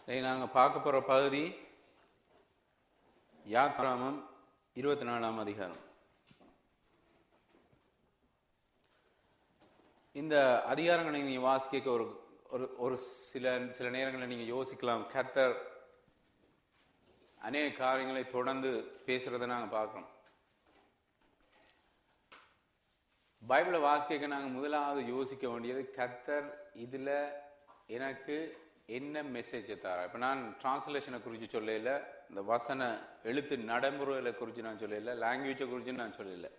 நாங்கள் பார்க்க போகிற பகுதி யாத்ராமம் 24ஆம் அதிகாரம். இந்த அதிகாரங்களை நீங்கள் வாசிக்க ஒரு சில நேரங்களில் நீங்கள் யோசிக்கலாம், கர்த்தர் அநேக காரியங்களை தொடர்ந்து பேசுறதை நாங்கள் பார்க்கிறோம். பைபிளை வாசிக்க நாங்கள் முதலாவது யோசிக்க வேண்டியது, கர்த்தர் இதுல எனக்கு என்ன மெசேஜ் தர. இப்ப நான் டிரான்ஸ்லேஷனை குறித்து சொல்லல, இந்த வசன எழுத்து நடைமுறைகளை குறித்து நான் சொல்லல, லாங்குவேஜை குறித்து நான் சொல்லல.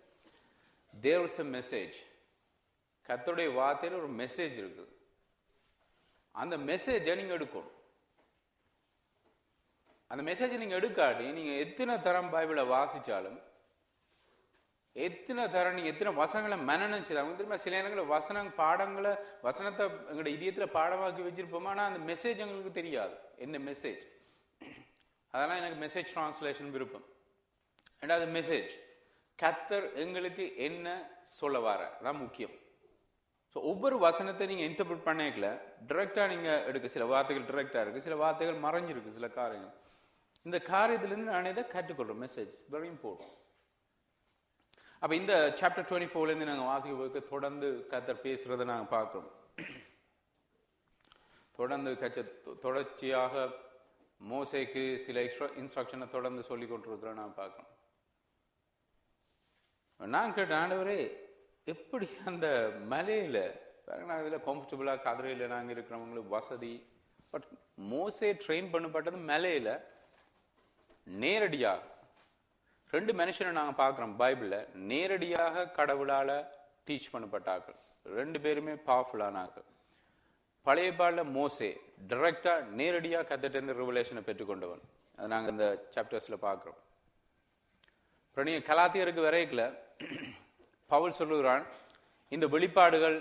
There is a message. கர்த்தருடைய வார்த்தையில ஒரு மெசேஜ் இருக்குது. அந்த மெசேஜை நீங்க எடுக்கணும். அந்த மெசேஜை நீங்க எடுக்காட்டி நீங்க எத்தனை தரம் பைபிளை வாசிச்சாலும், எத்தனை தரம் நீங்க எத்தனை வசனங்களை மனனம் செய்தாங்க தெரியுமா? சில நேரங்களில் வசனத்தை எங்களோட இதயத்துல பாடமாக்கி வச்சிருப்போமா, ஆனா அந்த மெசேஜ் எங்களுக்கு தெரியாது என்ன மெசேஜ். அதெல்லாம் எனக்கு மெசேஜ் டிரான்ஸ்லேஷன் விருப்பம். ரெண்டாவது மெசேஜ், கர்த்தர் எங்களுக்கு என்ன சொல்ல வர, அதான் முக்கியம். ஒவ்வொரு வசனத்தை நீங்க இன்டர்பிரட் பண்ணிக்கல, டைரக்டா நீங்க எடுக்க. சில வார்த்தைகள் டைரக்டா இருக்கு, சில வார்த்தைகள் மறைஞ்சிருக்கு, சில காரியங்கள். இந்த காரியத்திலிருந்து நான் இதை கற்றுக்கொள்றோம். Message very important. அப்ப இந்த சாப்டர் 24 இருந்து நாங்க வாசிக்க தொடர்ந்து கர்த்தர் பேசுறதை நாங்க பார்க்கிறோம். தொடர்ச்சியாக மோசேக்கு சில இன்ஸ்ட்ரக்ஷனை தொடர்ந்து சொல்லி கொண்டிருக்கிறோம் நான் பார்க்கிறோம். நான் கேட்டேன், ஆண்டவரே எப்படி அந்த மலையில இதுல கம்ஃபர்டபுளா கதிரையில நாங்க இருக்கிறவங்களுக்கு வசதி, பட் மோசே ட்ரெயின் பண்ணப்பட்டது மலையில நேரடியாக. ரெண்டு மனுஷனை நாங்க பார்க்கிறோம் பைபிள்ல, நேரடியாக கடவுளால டீச் பண்ணப்பட்டார்கள். ரெண்டு பேருமே பவர்ஃபுல்லானார்கள். பழைய பாடல மோசே டைரக்டா நேரடியா கத்துட்டு இருந்து ரிவலேஷனை பெற்றுக்கொண்டவன். அது நாங்க இந்த சாப்டர்ஸ்ல பார்க்கிறோம். அப்புறம் நீங்க கலாத்தியருக்கு வரைக்கல பவுல் சொல்லுகிறான், இந்த வெளிப்பாடுகள்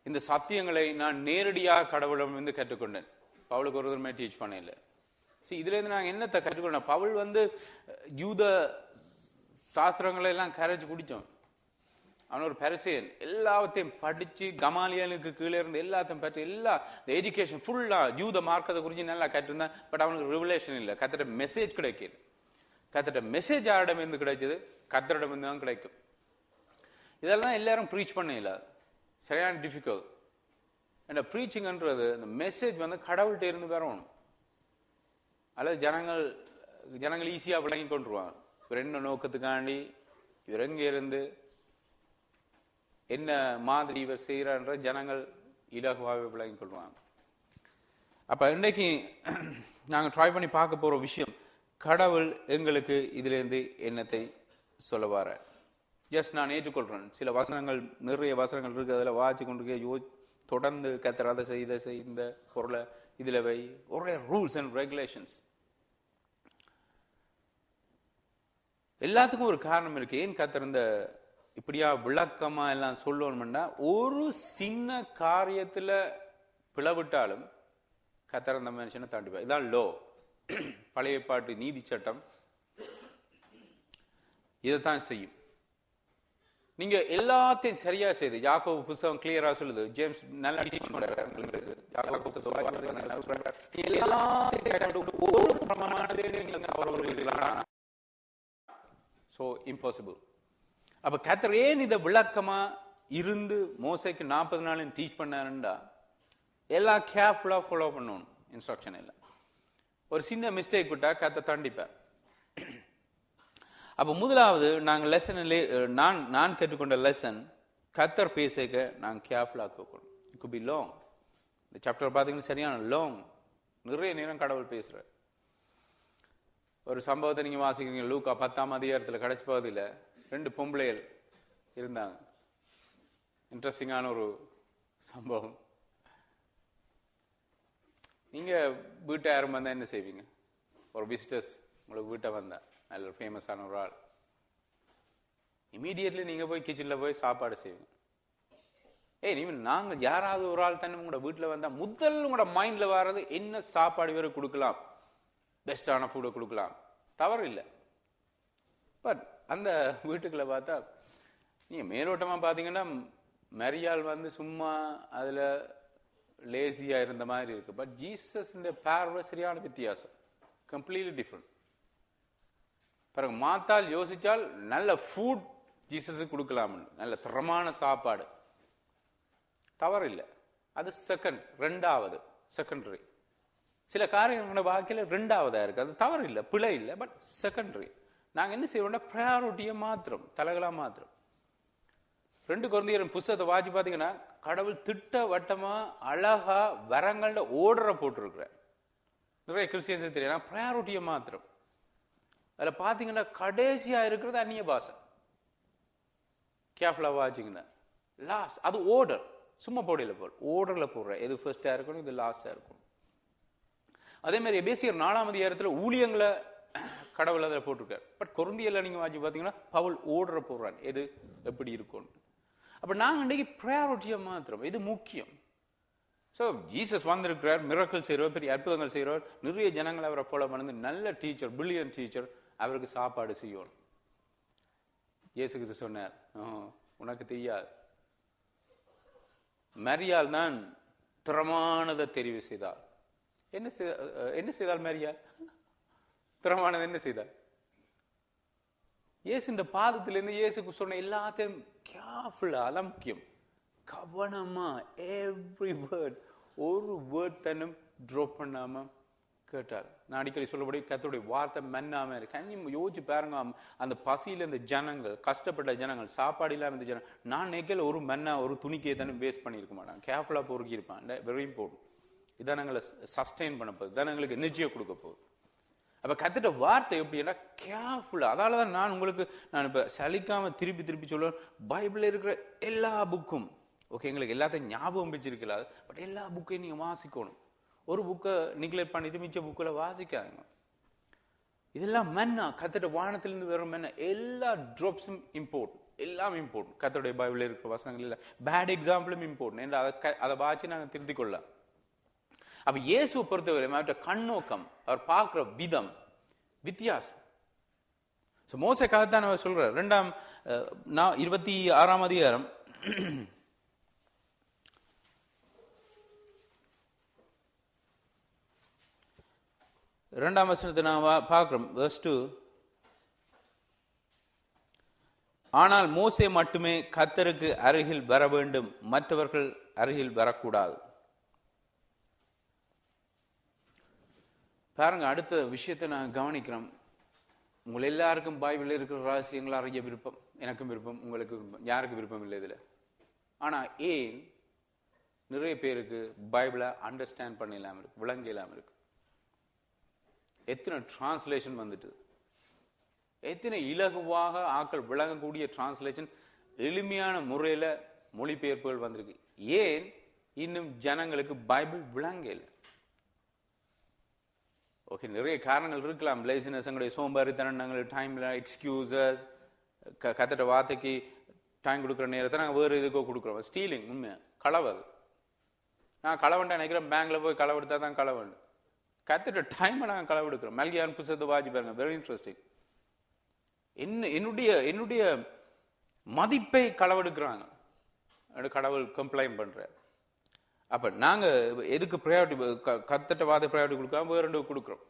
இந்த சத்தியங்களை நான் நேரடியாக கடவுளிடமிருந்து கற்றுக்கொண்டேன். பவுலுக்கு ஒரு தடவை டீச் பண்ண இல்லை. இதுல இருந்து நாங்க என்னத்தை கற்றுக்கொண்டோம்? பவுல் யூத சாஸ்திரங்களை எல்லாம் கரைச்சு குடிச்சோம். அவன் ஒரு பரிசேயன். எல்லாத்தையும் படிச்சு கமாலியலுக்கு கீழே இருந்து எல்லாத்தையும் பற்றி எல்லா எஜுகேஷன் ஃபுல்லா யூத மார்க்கத்தை குறித்து நல்லா கற்றுந்தான். பட் அவனுக்கு ரிவலேஷன் இல்லை. கர்த்தரோட மெசேஜ் கிடைக்குது. கர்த்தரோட மெசேஜ் யாரிடம் இருந்து கிடைச்சது? கர்த்தரிடம் இருந்து தான் கிடைக்கும். இதெல்லாம் எல்லாரும் ப்ரீச் பண்ண இல்லாது, சரியான டிஃபிகல்ட். ஏன்னா ப்ரீச்சிங்ன்றது இந்த மெசேஜ் கடவுள்கிட்ட இருந்து வரணும். அல்லது ஜனங்கள் ஈஸியா விளங்கி கொண்டுருவாங்க. இவர் என்ன நோக்கத்துக்காண்டி, இவர் எங்க இருந்து என்ன மாதிரி இவர் செய்யறான்ற ஜனங்கள் இலகுவாக விளங்கி கொள்வாங்க. அப்ப இன்னைக்கு நாங்க ட்ரை பண்ணி பார்க்க போற விஷயம், கடவுள் எங்களுக்கு இதுல இருந்து என்னத்தை சொல்ல வர. ஜஸ்ட் நான் ஏற்றுக்கொள்றேன். சில வசனங்கள், நிறைய வசனங்கள் இருக்கு, அதில் வாசி கொண்டு தொடர்ந்து கர்த்தர் அதை செய், இந்த பொருளை இதுல வை, ஒரே ரூல்ஸ் அண்ட் ரெகுலேஷன்ஸ். எல்லாத்துக்கும் ஒரு காரணம் இருக்கு. ஏன் கர்த்தர் இந்த இப்படியா விளக்கமா எல்லாம் சொல்லணும்னா, ஒரு சின்ன காரியத்துல பிளவிட்டாலும் கர்த்தர் அந்த மனுஷனை தாண்டிப்பார். இதான் லோ. பழைய பாட்டு நீதி சட்டம் இதைத்தான் செய்யும். நீங்க எல்லாத்தையும் சரியா செய்து, யாக்கோபு புத்தகம் கிளியரா சொல்லுது, ஜேம்ஸ் நல்லா இம்பாசிபிள். அப்ப கர்த்தர் ஏன் இதை விளக்கமா இருந்து மோசேக்கு 40 நாள் டீச் பண்ணாருண்டா, எல்லாம் கேர்ஃபுல்லா ஃபாலோ பண்ணணும் இன்ஸ்ட்ரக்ஷன். எல்லாம் ஒரு சின்ன மிஸ்டேக் விட்டா கர்த்தர் தண்டிப்பார். அப்ப முதலாவது நாங்க லெசன், நான் கேட்டுக்கொண்ட லெசன், கர்த்தர் பேசக்க நாங்க கேர்ஃபுல்லா கேட்கணும். It could be long. இந்த சாப்டர் பாத்தீங்கன்னா சரியான லாங், நிறைய நேரம் கடவுள் பேசுற ஒரு சம்பவத்தை நீங்க வாசிக்கிறீங்க. லூக்கா 10ஆம் அதிகாரத்துல கடைசி பகுதியில 2 பொம்பளைகள் இருந்தாங்க. இன்ட்ரெஸ்டிங்கான ஒரு சம்பவம். நீங்க வீட்டை யாரும் வந்தா என்ன செய்வீங்க? ஒரு விசிட்டர்ஸ் உங்களுக்கு வீட்டை வந்தா, நல்ல ஃபேமஸான ஒரு ஆள், இமீடியட்லி நீங்க போய் கிச்சன்ல போய் சாப்பாடு செய்வீங்க. நாங்க யாராவது ஒரு ஆள் தானே உங்களோட வீட்டுல வந்தா முதல்ல உங்களோட மைண்ட்ல வர்றது என்ன சாப்பாடு வேற கொடுக்கலாம், பெஸ்டான ஃபுட்டை கொடுக்கலாம், தவறு இல்லை. பட் அந்த வீட்டுக்குள்ள பார்த்தா நீங்க மேலோட்டமா பாத்தீங்கன்னா மரியாள் சும்மா அதுல லேசியா இருந்த மாதிரி இருக்கு. பட் ஜீசஸ் பார்வை சரியான வித்தியாசம், கம்ப்ளீட்லி டிஃப்ரெண்ட். பிறகு மாத்தால் யோசிச்சால் நல்ல ஃபுட் ஜீசஸுக்கு கொடுக்கலாம், நல்ல தரமான சாப்பாடு, தவறு இல்லை. அது செகண்ட், ரெண்டாவது, செகண்டரி. சில காரியங்களோட வாழ்க்கையில ரெண்டாவதா இருக்கு, அது தவறு இல்லை, பிழை இல்லை, பட் செகண்டரி. நாங்க என்ன செய்வோம்னா ப்ரையாரிட்டியை மாத்திரம், தலைகளா மாத்திரம். 2 கொரிந்தியர் புத்தகத்தை வாசி பாத்தீங்கன்னா கடவுள் திட்டவட்டமா அழகா வரங்கள்ல ஓர்டரை போட்டிருக்கிற நிறைய கிறிஸ்டியன்ஸ் தெரியும். ப்ரையாரிட்டியை மாத்திரம். அதுல பாத்தீங்கன்னா கடைசியா இருக்கிறது அந்நிய பாஷை. கேர்ஃபுல்லா வாசிங்கன்னா லாஸ்ட் அது ஓர்டர், சும்மா போடையில போல் ஓர்டர்ல போடுற, எது ஃபர்ஸ்டா இருக்கணும், இது லாஸ்டா இருக்கணும். அதே மாதிரி எபேசியர் 4ஆம் அதிகாரத்துல ஊழியங்களை கடவுள் அதில் போட்டிருக்காரு. பட் கொரிந்தியர்ல நீங்க வாசி பாத்தீங்கன்னா பவுல் ஓர்டரை போடுறான், எது எப்படி இருக்கும். அப்ப நாங்க இன்னைக்கு ப்ரையாரிட்டியை மாத்திரம், இது முக்கியம். ஸோ ஜீசஸ் வந்திருக்கிறார், மிரக்கல் செய்கிறவர், பெரிய அற்புதங்கள் செய்கிறவர், நிறைய ஜனங்கள் அவரை ஃபாலோ பண்ணி, நல்ல டீச்சர், பிரில்லியன்ட் டீச்சர், அவருக்கு சாப்பாடு செய்யணும். இயேசு கிறிஸ்து சொன்னார், உனக்கு தெரியாது, மரியாள் தான் திறமானதை தெரிவு செய்தார். என்ன செய்தால் மரியாள்? திறமானது என்ன செய்தார்? இயேசு இந்த பாதத்திலிருந்து இயேசுக்கு சொன்ன எல்லாத்தையும் கேர்ஃபுல்லா, அதான் முக்கியம், கவனமா எவ்ரி வேர்ட், ஒரு வேர்ட் தன்னும் ட்ராப் பண்ணாம கேட்டார். நான் அடிக்கடி சொல்லபடி கர்த்தருடைய வார்த்தை மன்னாம இருக்கு. யோசிச்சு பாருங்க, அந்த பசியில இந்த ஜனங்கள், கஷ்டப்பட்ட ஜனங்கள், சாப்பாடு இல்லாம இந்த ஜனங்கள், நான் நெக்கல ஒரு மன்னா ஒரு துணிக்கையை தானே வேஸ்ட் பண்ணியிருக்க மாட்டான், கேர்ஃபுல்லா பொறுக்கி இருப்பான். Very important. இதான் எங்களை சஸ்டெயின் பண்ண போகுது, இதான் எங்களுக்கு எனர்ஜியை கொடுக்க போகுது. அப்ப கத்துட்ட வார்த்தை எப்படின்னா கேர்ஃபுல்லா. அதாலதான் நான் உங்களுக்கு இப்ப சலிக்காம திருப்பி திருப்பி சொல்லுவேன், பைபிள்ல இருக்கிற எல்லா புக்கும், ஓகே, எங்களுக்கு எல்லாத்தையும் ஞாபகம் வச்சிருக்கல, பட் எல்லா புக்கையும் நீங்க வாசிக்கணும். ஒரு புக்கை நிக்லெக்ட் பண்ணிட்டு மிச்ச புக்கில் வாசிக்காதுங்க. இதெல்லாம் மன்னா, கத்துட்ட வானத்திலிருந்து வரும் மன்னா, எல்லா ட்ராப்ஸும் இம்பார்ட்டன்ட், எல்லாம் இம்பார்ட்டன்ட். கர்த்தருடைய பைபிள்ல இருக்கிற வசனங்கள் இல்லை, பேட் எக்ஸாம்பிளும் இம்பார்ட்டன்ட். அதை வாசி நாங்கள் திருத்திக் கொள்ளலாம். அப்ப இயேசுவை பொறுத்தவரை அவருடைய கண்ணோக்கம், அவர் பார்க்கிற விதம் வித்தியாசம். மோசே கதைத்தான் அவர் சொல்றார். 26ஆம் அதிகாரம் 2ஆம் வசனத்தை நான் பார்க்கிறோம். verse 2. ஆனால் மோசே மட்டுமே கர்த்தருக்கு அருகில் வர வேண்டும், மற்றவர்கள் அருகில் வரக்கூடாது. பாருங்க, அடுத்த விஷயத்தை நான் கவனிக்கிறோம். உங்களை எல்லாருக்கும் பைபிள் இருக்கிற ரகசியங்கள் அறிய விருப்பம், எனக்கும் விருப்பம், உங்களுக்கு விருப்பம், யாருக்கு விருப்பம் இல்லை இதுல. ஆனா ஏன் நிறைய பேருக்கு பைபிளை அண்டர்ஸ்டாண்ட் பண்ண இல்லாம இருக்கு, விளங்க இல்லாம இருக்கு? எத்தனை டிரான்ஸ்லேஷன் வந்துட்டு, எத்தனை இலகுவாக ஆக்கள் விளங்கக்கூடிய டிரான்ஸ்லேஷன், எளிமையான முறையில மொழிபெயர்ப்புகள் வந்திருக்கு. ஏன் இன்னும் ஜனங்களுக்கு பைபிள் விளங்க இல்லை? ஓகே, நிறைய காரணங்கள் இருக்கலாம். லேசினஸ், எங்களுடைய சோம்பேறித்தனம், நாங்கள் டைம்ல எக்ஸ்கியூசஸ், கத்தட்ட வார்த்தைக்கு டைம் கொடுக்குற நேரத்தை நாங்கள் வேறு இதுக்கோ கொடுக்குறோம். ஸ்டீலிங், உண்மை களவு. அது நான் களவண்டா நினைக்கிறேன், பேங்க்ல போய் களவெடுத்தா தான் களவண்டு. கத்துட்ட டைமை நாங்கள் களவெடுக்கிறோம். மல்கியான் புத்தகத்தை வாசி பாருங்க, வெரி இன்ட்ரெஸ்டிங். என்னுடைய மதிப்பை களவெடுக்கிறாங்க, கடவுள் கம்ப்ளைண்ட் பண்ற. அப்ப நாங்க எதுக்கு ப்ரையாரிட்டி, கத்தட்ட வாத ப்ரையாரிட்டி கொடுக்காம வேற ரெண்டு கொடுக்கிறோம்.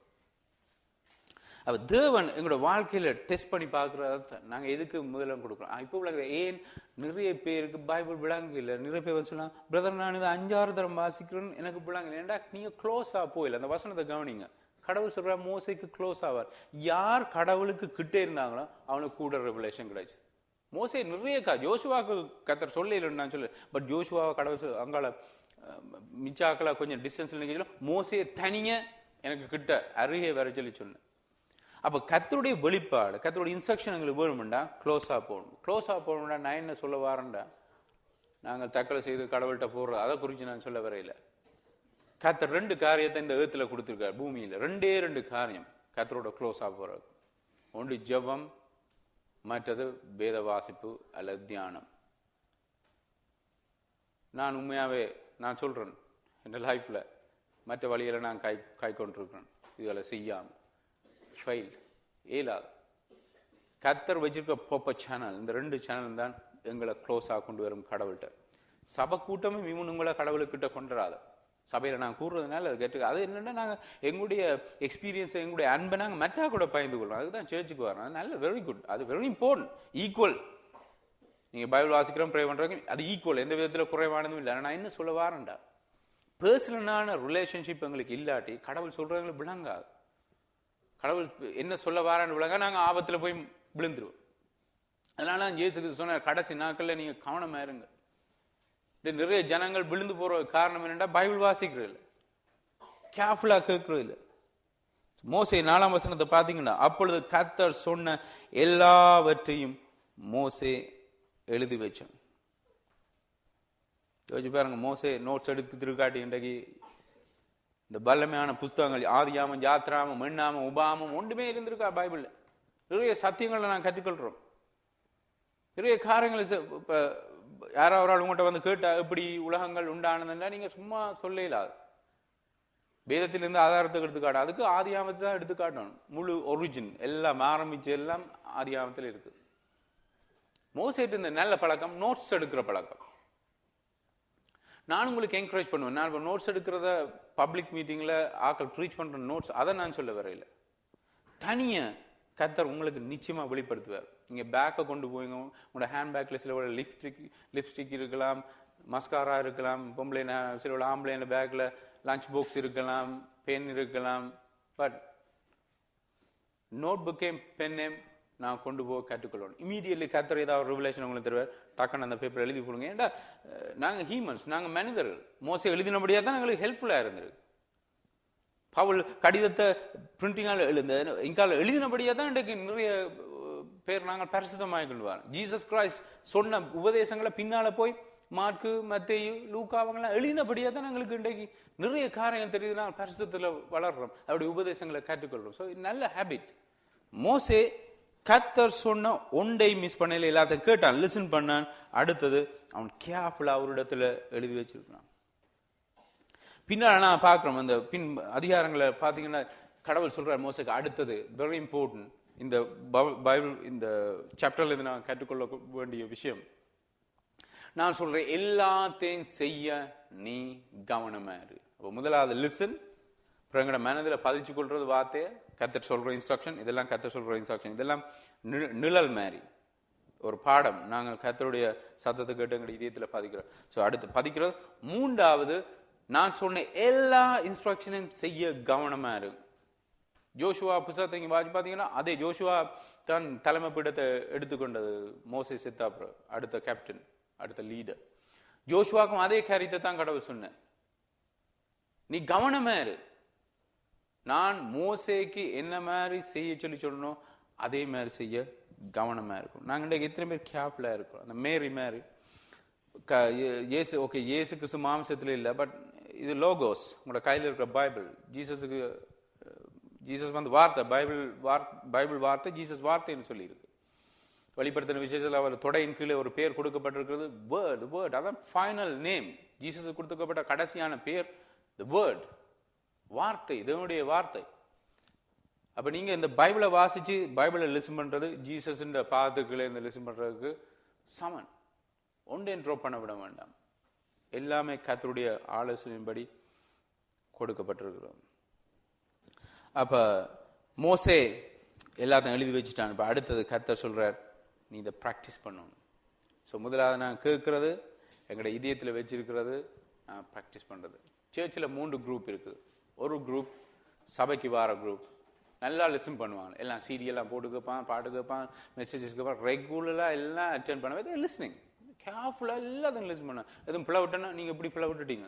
அப்ப தேவன் எங்களோட வாழ்க்கையில டெஸ்ட் பண்ணி பாக்குறத நாங்க எதுக்கு முதல்ல கொடுக்குறோம்? இப்போ விளங்குற ஏன் நிறைய பேருக்கு பைபிள் விளங்கு இல்லை. நிறைய பேர் சொல்லலாம், பிரதர் நான் இதை 5-6 தரம் வாசிக்கிறேன்னு எனக்கு விளங்கு. ஏன்டா நீங்க க்ளோஸா போயில அந்த வசனத்தை கவனிங்க. கடவுள் சொல்ற மோசைக்கு க்ளோஸ் ஆவார். யார் கடவுளுக்கு கிட்டே இருந்தாங்களோ அவனுக்கு கூட ரெவலேஷன் கிடைச்சு. மோசை நிறைய யோசுவாக்கு கத்தர் சொல்லலன்னு நான் சொல்ல, பட் யோசுவாவை கடவுள் அங்கால மிச்சாக்கள கொஞ்சம் டிஸ்டன்ஸ்ல நிக்க, மோசையை தனிய எனக்கு கிட்ட அருகே வர சொல்லி சொன்னேன். அப்ப கத்தருடைய வெளிப்பாடு, கத்தருடைய இன்ஸ்ட்ரக்ஷன் எங்களுக்கு வேணும்டா க்ளோஸா போகணும். க்ளோஸா போகணும்டா நான் என்ன சொல்ல வாரேன்டா, நாங்கள் தக்கலை செய்து கடவுள்கிட்ட போடுறோம், அதை குறித்து நான் சொல்ல வரையில. கத்தர் 2 காரியத்தை இந்த ஏத்துல கொடுத்திருக்காரு பூமியில. 2 காரியம் கத்தரோட க்ளோஸா போறது. ஒன்று ஜெபம், மற்றது வேத வாசிப்பு அல்லது தியானம். நான் உண்மையாவே நான் சொல்றேன், என் லைஃப்ல மற்ற வழியில நான் கை கொண்டிருக்கிறேன். இதுகளை செய்யாம ஃபெயில் ஏலாது. கத்தர் வச்சிருக்க ப்ராப்பர் சேனல், இந்த 2 சேனல் தான் எங்களை க்ளோஸா கொண்டு வரும் கடவுள்கிட்ட. சபை கூட்டமும் இவன் உங்களை கடவுளுக்கிட்ட கொண்டுறாத. சபையில நான் கூறுறதுனால அது கேட்டு அது என்னன்னா நாங்க எங்களுடைய எக்ஸ்பீரியன்ஸ் எங்களுடைய அன்பை நாங்க மெட்டா கூட பகிர்ந்து கொள்றோம். அதுதான் சர்ச்சுக்கு வரோம். அது நல்ல வெரி குட். அது வெரி இம்பார்ட்டன்ட். ஈக்குவல். நீங்க பைபிள் வாசிக்கிறோம், ப்ரே பண்றோம், அது ஈக்குவல். எந்த விதத்துல குறைவானதும் இல்லை. நான் என்ன சொல்ல வாரேன்டா, பர்சனலான ரிலேஷன்ஷிப் எங்களுக்கு இல்லாட்டி கடவுள் சொல்றவங்களுக்கு விளங்காது. கடவுள் என்ன சொல்ல வாரான்னு விளங்க நாங்க ஆபத்துல போய் விழுந்துருவோம். அதனால இயேசுக்கு சொன்ன கடைசி நாட்கள்ல நீங்க கவனமா இருங்க. நிறைய ஜனங்கள் விழுந்து போற காரணம் என்னன்னா பைபிள் வாசிக்கிறது இல்லை, கேர்ஃபுல்லா கேட்கறது இல்லை. மோசே 4ஆம் வசனத்தை பாத்தீங்கன்னா, அப்பொழுது கர்த்தர் சொன்ன எல்லாவற்றையும் மோசே எழுதி வச்சான். யோசிச்சு பாருங்க, மோசே நோட்ஸ் எடுத்து திருக்காட்டி இன்றைக்கு இந்த பல்லமையான புஸ்தகங்கள் ஆதியாமம், யாத்ராமம், எண்ணாமம், உபாமம் ஒன்றுமே இருந்திருக்கா பைபிள்ல. நிறைய சத்தியங்களை நான் கற்றுக்கொள்றோம். நிறைய காரியங்கள் இப்ப யாராவது உங்கள்கிட்ட வந்து கேட்டா எப்படி உலகங்கள் உண்டானதுன்னா நீங்க சும்மா சொல்லலாது. வேதத்திலிருந்து ஆதாரத்துக்கு எடுத்துக்காட்டு, அதுக்கு ஆதியாமத்தை தான் எடுத்துக்காட்டணும். முழு ஒரிஜின் எல்லாம் ஆரம்பிச்சு எல்லாம் ஆதியாமத்தில் இருக்கு. மோசேட்டு இந்த நல்ல பழக்கம் நோட்ஸ் எடுக்கிற பழக்கம். நான் உங்களுக்கு என்கரேஜ் பண்ணுவேன். நான் இப்போ நோட்ஸ் எடுக்கிறத பப்ளிக் மீட்டிங்ல ஆக்கள் ப்ரீச் பண்ற நோட்ஸ் அதை நான் சொல்ல வரையில. தனிய கர்த்தர் உங்களுக்கு நிச்சயமா வெளிப்படுத்துவார். நீங்க பேக்கை கொண்டு போய்ங்க, உங்களோட ஹேண்ட் பேக்ல சில லிப்ஸ்டிக் இருக்கலாம், மஸ்காரா இருக்கலாம், பொம்பளை சில ஆம்பளை பேக்ல லஞ்ச் பாக்ஸ் இருக்கலாம், பென் இருக்கலாம். பட் நோட் புக்கையும் பெண்ணையும் நான் கொண்டு போக கற்றுக்கொள்ளணும். இமீடியட்லி கர்த்தர் ஏதாவது ரிவலேஷன் உங்களுக்கு தருவார், டக்குன்னு அந்த பேப்பர் எழுதி கொடுங்க. ஏன்டா நாங்க ஹியூமன்ஸ், நாங்க மனிதர்கள். மோசே எழுதினபடியா தான் எங்களுக்கு ஹெல்ப்ஃபுல்லா இருந்திருக்கு. பவுல் கடிதத்தை பிரிண்டிங்கால இங்கால எழுதினபடியா தான் இன்றைக்கு நிறைய பேர் நாங்கள் பரிசுத்தமாய் கொள்வார். ஜீசஸ் கிரைஸ்ட் சொன்ன உபதேசங்களை பின்னால போய் மார்க்கு, மத்தேயு, லூக்கா அவங்கெல்லாம் எழுதினபடியா தான் எங்களுக்கு இன்றைக்கு நிறைய காரியங்கள் தெரியுது. நாங்கள் பரிசுத்தத்துல வளர்றோம், அவருடைய உபதேசங்களை கற்றுக்கொள்றோம். ஸோ நல்ல ஹேபிட். மோசே கர்த்தர் சொன்ன ஒன்றை மிஸ் பண்ணல, எல்லாத்தையும் கேட்டான், லிசன் பண்ணான். அடுத்தது அவன் கேர்ஃபுல்லா அவரிடத்துல எழுதி வச்சிருக்கான். பின்னால நான் பார்க்கிறோம் அந்த பின் அதிகாரங்களை பாத்தீங்கன்னா கடவுள் சொல்றார் மோசேக்கு அடுத்தது வெரி இம்பார்ட்டன்ட். இந்த பைபிள் இந்த சாப்டர்ல இருந்து நான் கற்றுக்கொள்ள வேண்டிய விஷயம், நான் சொல்றேன் எல்லாத்தையும் செய்ய நீ கவனமா இரு. அப்ப முதலாவது லிசன், எங்கட மனதில் பதிச்சு கொள்றது வார்த்தையை, கர்த்தர் சொல்ற இன்ஸ்ட்ரக்ஷன், இதெல்லாம் கர்த்தர் சொல்ற இன்ஸ்ட்ரக்ஷன், இதெல்லாம் நிழல் மாதிரி ஒரு பாடம். நாங்கள் கர்த்தருடைய சத்தத்தை கேட்டு எங்க இதயத்தில் பதிக்கிறோம். ஸோ அடுத்து பதிக்கிறது. மூன்றாவது, நான் சொன்ன எல்லா இன்ஸ்ட்ரக்ஷனையும் செய்ய கவனமா இருக்கு. ஜோஷுவா புத்தகத்தை இங்க வாசி பாத்தீங்கன்னா, அதே ஜோஷுவா தான் தலைமை பீடத்தை எடுத்துக்கொண்டது. மோசே செத்தாப்புறம் அடுத்த கேப்டன், அடுத்த லீடர். ஜோஷுவாக்கும் அதே காரியத்தை தான் கடவுள் சொன்ன, நீ கவனமா இரு. நான் மோசேக்கு என்ன மாதிரி செய்ய சொல்லி சொல்லணும் அதே மாதிரி செய்ய கவனமா இருக்கும். நாங்க இன்றைக்கு எத்தனை பேர் கேர்ஃபுல்லா இருக்கிறோம். அந்த மேரி மாதிரி இயேசு, ஓகே இயேசு கிறிஸ்து மாம்சத்துல இல்லை, பட் இது லோகோஸ், உங்களோட கையில் இருக்கிற பைபிள். ஜீசஸுக்கு ஜீசஸ் வந்து வார்த்தை, பைபிள் வார்த்தை, ஜீசஸ் வார்த்தைன்னு சொல்லி இருக்கு. வெளிப்படுத்தின விசேஷத்தில் அவர் தொடையின் கீழே ஒரு பேர் கொடுக்கப்பட்டிருக்கிறது, வேர்ட். அதான் ஃபைனல் நேம். ஜீசஸுக்கு கொடுக்கப்பட்ட கடைசியான பேர் தி வேர்ட், வார்த்தை, இதனுடைய வார்த்தை. அப்ப நீங்க இந்த பைபிளை வாசிச்சு பைபிளை லிசன் பண்றது ஜீசஸ் பாதத்துக்குள்ளே இந்த லிசன் பண்றதுக்கு சமன். ஒன்றையும் ட்ராப் பண்ண விட வேண்டாம். எல்லாமே கர்த்தருடைய ஆலோசனையின்படி கொடுக்கப்பட்டிருக்கிறோம். அப்ப மோசே எல்லாத்தையும் எழுதி வச்சுட்டான். இப்ப அடுத்தது கர்த்தர் சொல்றார், நீ இதை பிராக்டிஸ் பண்ணணும். ஸோ முதலாவது நான் கேட்கறது, எங்களோட இதயத்தில் வச்சிருக்கிறது, நான் பிராக்டிஸ் பண்றது. சர்ச்சில் 3 குரூப் இருக்கு. ஒரு குரூப் சபைக்கு வார குரூப், நல்லா லிசன் பண்ணுவாங்க. எல்லாம் சீரியெல்லாம் போட்டு கேட்பான், பாட்டு கேட்பான், மெசேஜஸ் கேட்பான், ரெகுலரா எல்லாம் அட்டென்ட் பண்ணுவேன். லிஸ்னிங் கேர்ஃபுல்லா எல்லாத்தையும் லிசன் பண்ண. எதுவும் பிள்ளை விட்டோன்னா நீங்க எப்படி பிள்ளை விட்டுட்டீங்க,